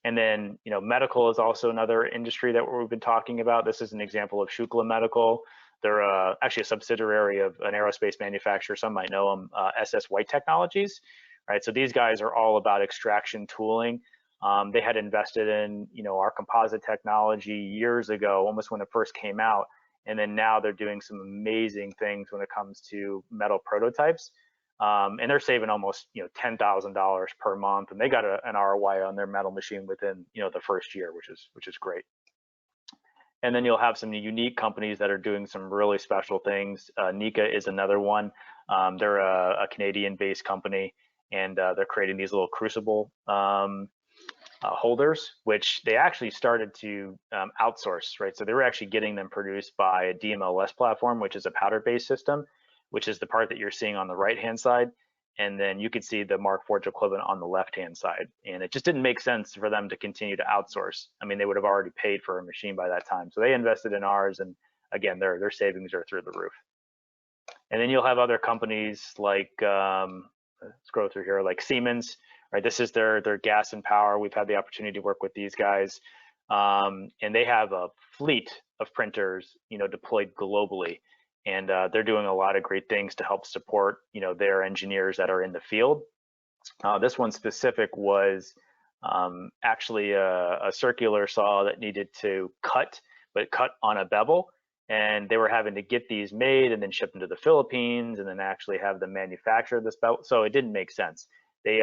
And then, medical is also another industry that we've been talking about. This is an example of Shukla Medical. They're actually a subsidiary of an aerospace manufacturer. Some might know them, SS White Technologies, right? So these guys are all about extraction tooling. They had invested in, our composite technology years ago, almost when it first came out. And then now they're doing some amazing things when it comes to metal prototypes. And they're saving almost, $10,000 per month, and they got an ROI on their metal machine within, the first year, which is great. And then you'll have some unique companies that are doing some really special things. Nika is another one. They're a Canadian-based company, and they're creating these little crucible holders, which they actually started to outsource, right? So they were actually getting them produced by a DMLS platform, which is a powder-based system, which is the part that you're seeing on the right-hand side. And then you could see the Markforged equivalent on the left-hand side. And it just didn't make sense for them to continue to outsource. I mean, they would have already paid for a machine by that time. So they invested in ours, and again, their savings are through the roof. And then you'll have other companies like, let's scroll through here, like Siemens, right? This is their gas and power. We've had the opportunity to work with these guys. And they have a fleet of printers, deployed globally. And they're doing a lot of great things to help support, their engineers that are in the field. This one specific was actually a circular saw that needed to cut, but cut on a bevel. And they were having to get these made and then ship them to the Philippines and then actually have them manufacture this bevel. So it didn't make sense. They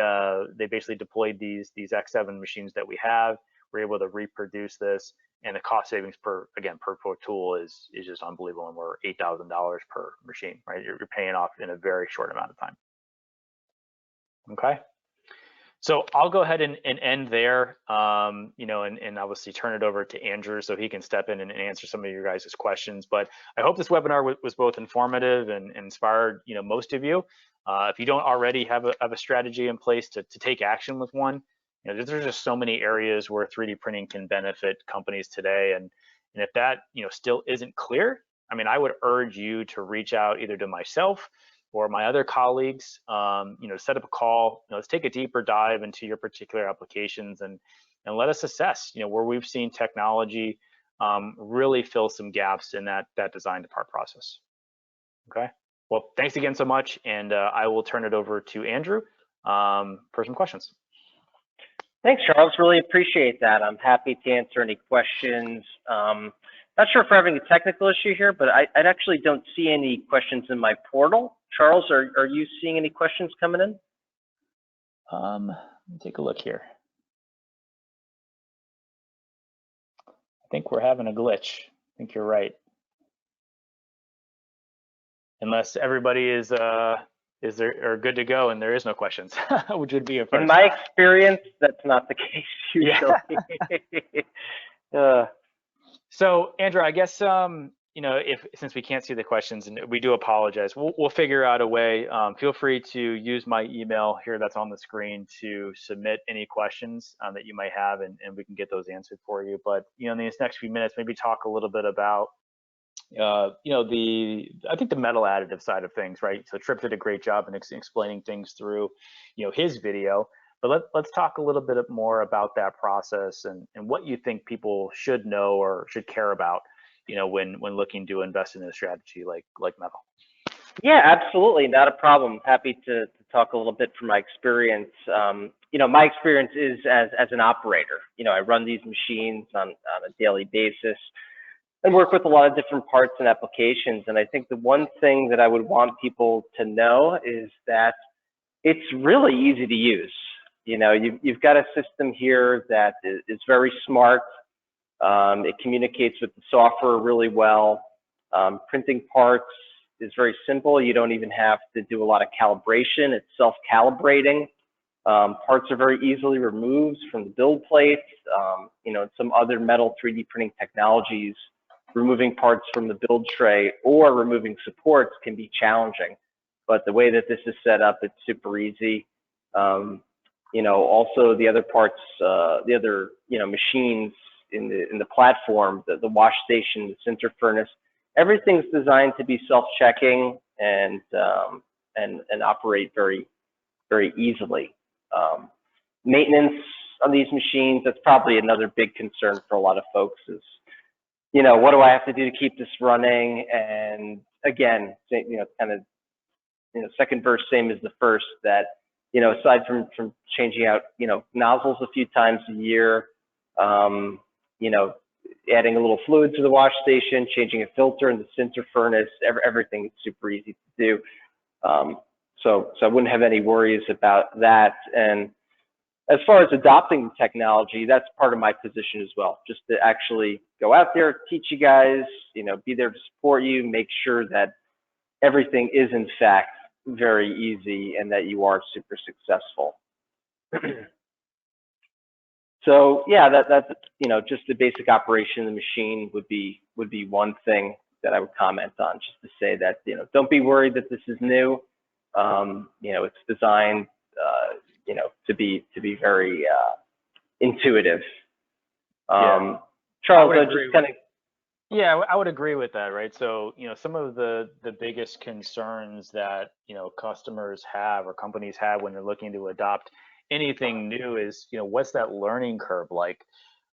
basically deployed these X7 machines that we have. We're able to reproduce this, and the cost savings per tool is just unbelievable. And we're $8,000 per machine, right? You're paying off in a very short amount of time. Okay. So I'll go ahead and end there, and obviously turn it over to Andrew so he can step in and answer some of your guys' questions. But I hope this webinar was both informative and inspired, most of you. If you don't already have a strategy in place to take action with one, there's just so many areas where 3D printing can benefit companies today. And if that, still isn't clear, I mean, I would urge you to reach out either to myself or my other colleagues, set up a call. Let's take a deeper dive into your particular applications and let us assess, where we've seen technology really fill some gaps in that design to part process. Okay. Well, thanks again so much, and I will turn it over to Andrew for some questions. Thanks, Charles. Really appreciate that. I'm happy to answer any questions. Not sure if we're having a technical issue here, but I actually don't see any questions in my portal. Charles, are you seeing any questions coming in? Let me take a look here. I think we're having a glitch. I think you're right. Unless everybody is good to go and there is no questions, which would be a first. In my experience, that's not the case usually. Yeah. So Andrew, I guess since we can't see the questions, and we do apologize, we'll figure out a way. Feel free to use my email here that's on the screen to submit any questions that you might have, and we can get those answered for you. But in these next few minutes, maybe talk a little bit about I think the metal additive side of things, right? So Trip did a great job in explaining things through his video, but let's talk a little bit more about that process and what you think people should know or should care about when looking to invest in a strategy like metal. Yeah, absolutely, not a problem. Happy to talk a little bit from my experience. My experience is as an operator. I run these machines on a daily basis and work with a lot of different parts and applications. And I think the one thing that I would want people to know is that it's really easy to use. You've got a system here that is very smart. It communicates with the software really well. Printing parts is very simple. You don't even have to do a lot of calibration. It's self-calibrating. Parts are very easily removed from the build plates. Some other metal 3D printing technologies, removing parts from the build tray or removing supports can be challenging. But the way that this is set up, it's super easy. Also the other parts, the other machines in the platform, the wash station, the sinter furnace, everything's designed to be self-checking and operate very, very easily. Maintenance on these machines, that's probably another big concern for a lot of folks is, what do I have to do to keep this running? And again, second verse, same as the first, that, aside from changing out, nozzles a few times a year, adding a little fluid to the wash station, changing a filter in the sinter furnace, everything is super easy to do. So I wouldn't have any worries about that. And as far as adopting the technology, that's part of my position as well, just to actually go out there, teach you guys, be there to support you, make sure that everything is in fact very easy and that you are super successful. So yeah, that's just the basic operation of the machine would be one thing that I would comment on, just to say that don't be worried that this is new. It's designed to be very intuitive. Yeah. Charles, I just kind of. Yeah, I would agree with that, right? So, some of the biggest concerns that, customers have or companies have when they're looking to adopt anything new is, what's that learning curve like?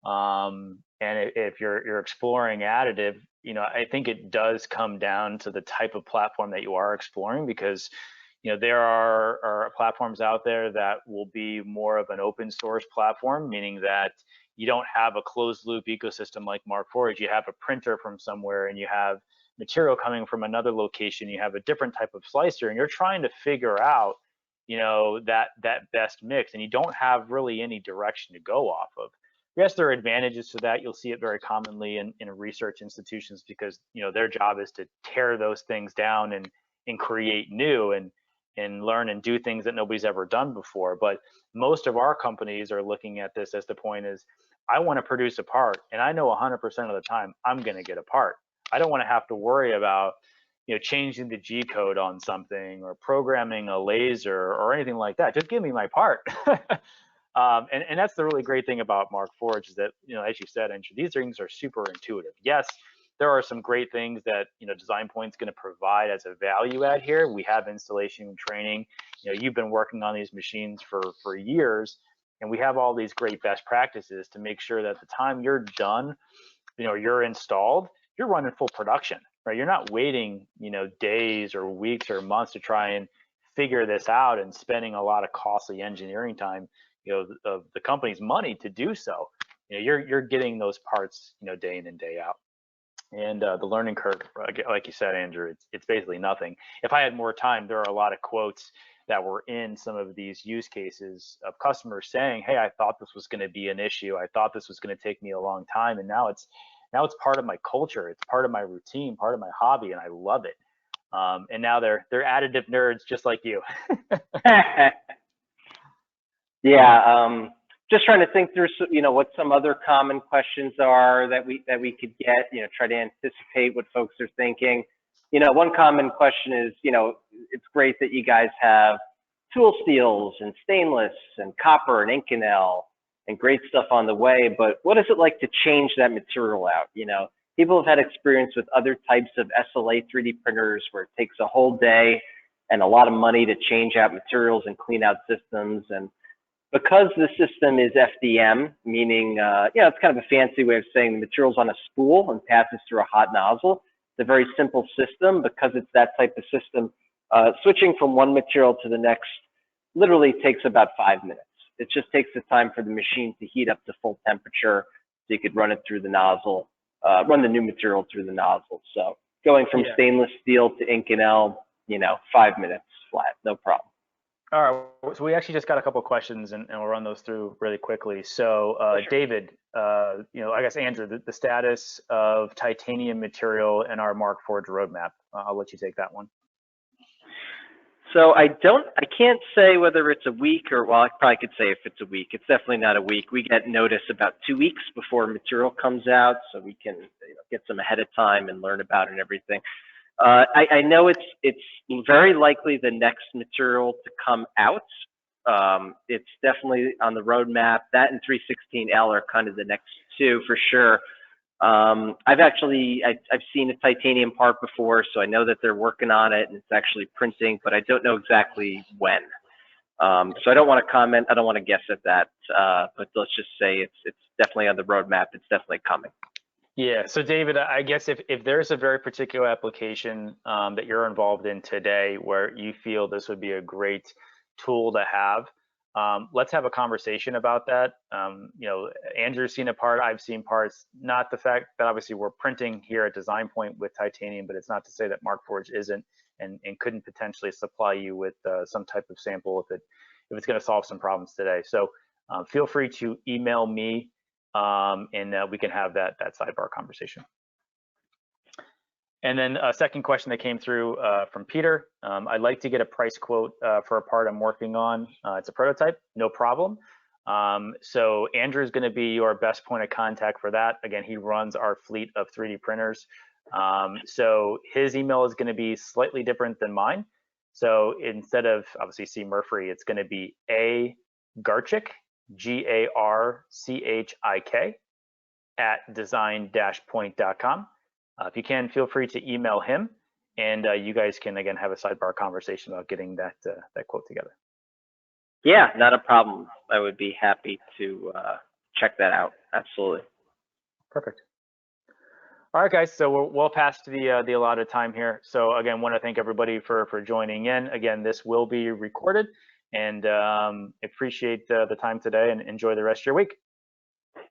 And if you're exploring additive, I think it does come down to the type of platform that you are exploring, because there are platforms out there that will be more of an open source platform, meaning that you don't have a closed loop ecosystem like Markforged. You have a printer from somewhere and you have material coming from another location. You have a different type of slicer and you're trying to figure out, that best mix, and you don't have really any direction to go off of. Yes, there are advantages to that. You'll see it very commonly in research institutions, because their job is to tear those things down and create new and learn and do things that nobody's ever done before. But most of our companies are looking at this as the point is, I want to produce a part, and I know 100% of the time I'm going to get a part. I don't want to have to worry about changing the G code on something or programming a laser or anything like that. Just give me my part. And that's the really great thing about Markforged, is that, as you said, Andrew, these things are super intuitive. Yes, there are some great things that Design Point's going to provide as a value add here. We have installation and training. You've been working on these machines for years, and we have all these great best practices to make sure that the time you're done, you're installed, you're running full production, right? You're not waiting, days or weeks or months to try and figure this out and spending a lot of costly engineering time, of the company's money to do so. You're getting those parts, day in and day out. And the learning curve, like you said, Andrew, it's basically nothing. If I had more time, there are a lot of quotes that were in some of these use cases of customers saying, "Hey, I thought this was going to be an issue. I thought this was going to take me a long time, and now it's part of my culture. It's part of my routine, part of my hobby, and I love it." And now they're additive nerds just like you. Yeah. Just trying to think through, what some other common questions are that we could get, try to anticipate what folks are thinking. One common question is, it's great that you guys have tool steels and stainless and copper and Inconel and great stuff on the way, but what is it like to change that material out? People have had experience with other types of SLA 3D printers where it takes a whole day and a lot of money to change out materials and clean out systems. And because the system is FDM, meaning, it's kind of a fancy way of saying the material's on a spool and passes through a hot nozzle. It's a very simple system. Because it's that type of system, switching from one material to the next literally takes about 5 minutes. It just takes the time for the machine to heat up to full temperature so you could run it through the nozzle, run the new material through the nozzle. So going from stainless steel to Inconel, 5 minutes flat, no problem. All right, so we actually just got a couple of questions, and we'll run those through really quickly. So, Sure. David, I guess Andrew, the status of titanium material in our Markforged roadmap. I'll let you take that one. So I can't say whether it's a week or, well, I probably could say if it's a week. It's definitely not a week. We get notice about 2 weeks before material comes out, so we can get some ahead of time and learn about it and everything. I know it's very likely the next material to come out. It's definitely on the roadmap. That and 316L are kind of the next two for sure. I've seen a titanium part before, so I know that they're working on it and it's actually printing, but I don't know exactly when. So I don't want to comment. I don't want to guess at that. But let's just say it's definitely on the roadmap. It's definitely coming. Yeah, so David, I guess if there's a very particular application that you're involved in today where you feel this would be a great tool to have, let's have a conversation about that. You know, Andrew's seen a part, I've seen parts, not the fact that obviously we're printing here at Design Point with titanium, but it's not to say that Markforged isn't and couldn't potentially supply you with some type of sample if it's going to solve some problems today. So feel free to email me and we can have that sidebar conversation. And then a second question that came through from Peter. I'd like to get a price quote for a part I'm working on. It's a prototype, no problem. So Andrew is going to be your best point of contact for that. Again, he runs our fleet of 3D printers. So his email is going to be slightly different than mine. So instead of obviously C. Murphy, it's going to be A. Garchik, Garchik, at design-point.com. If you can, feel free to email him, and you guys can again have a sidebar conversation about getting that quote together. Yeah, not a problem. I would be happy to check that out. Absolutely. Perfect. All right, guys. So we're well past the allotted time here. So again, want to thank everybody for joining in. Again, this will be recorded, and appreciate the time today, and enjoy the rest of your week.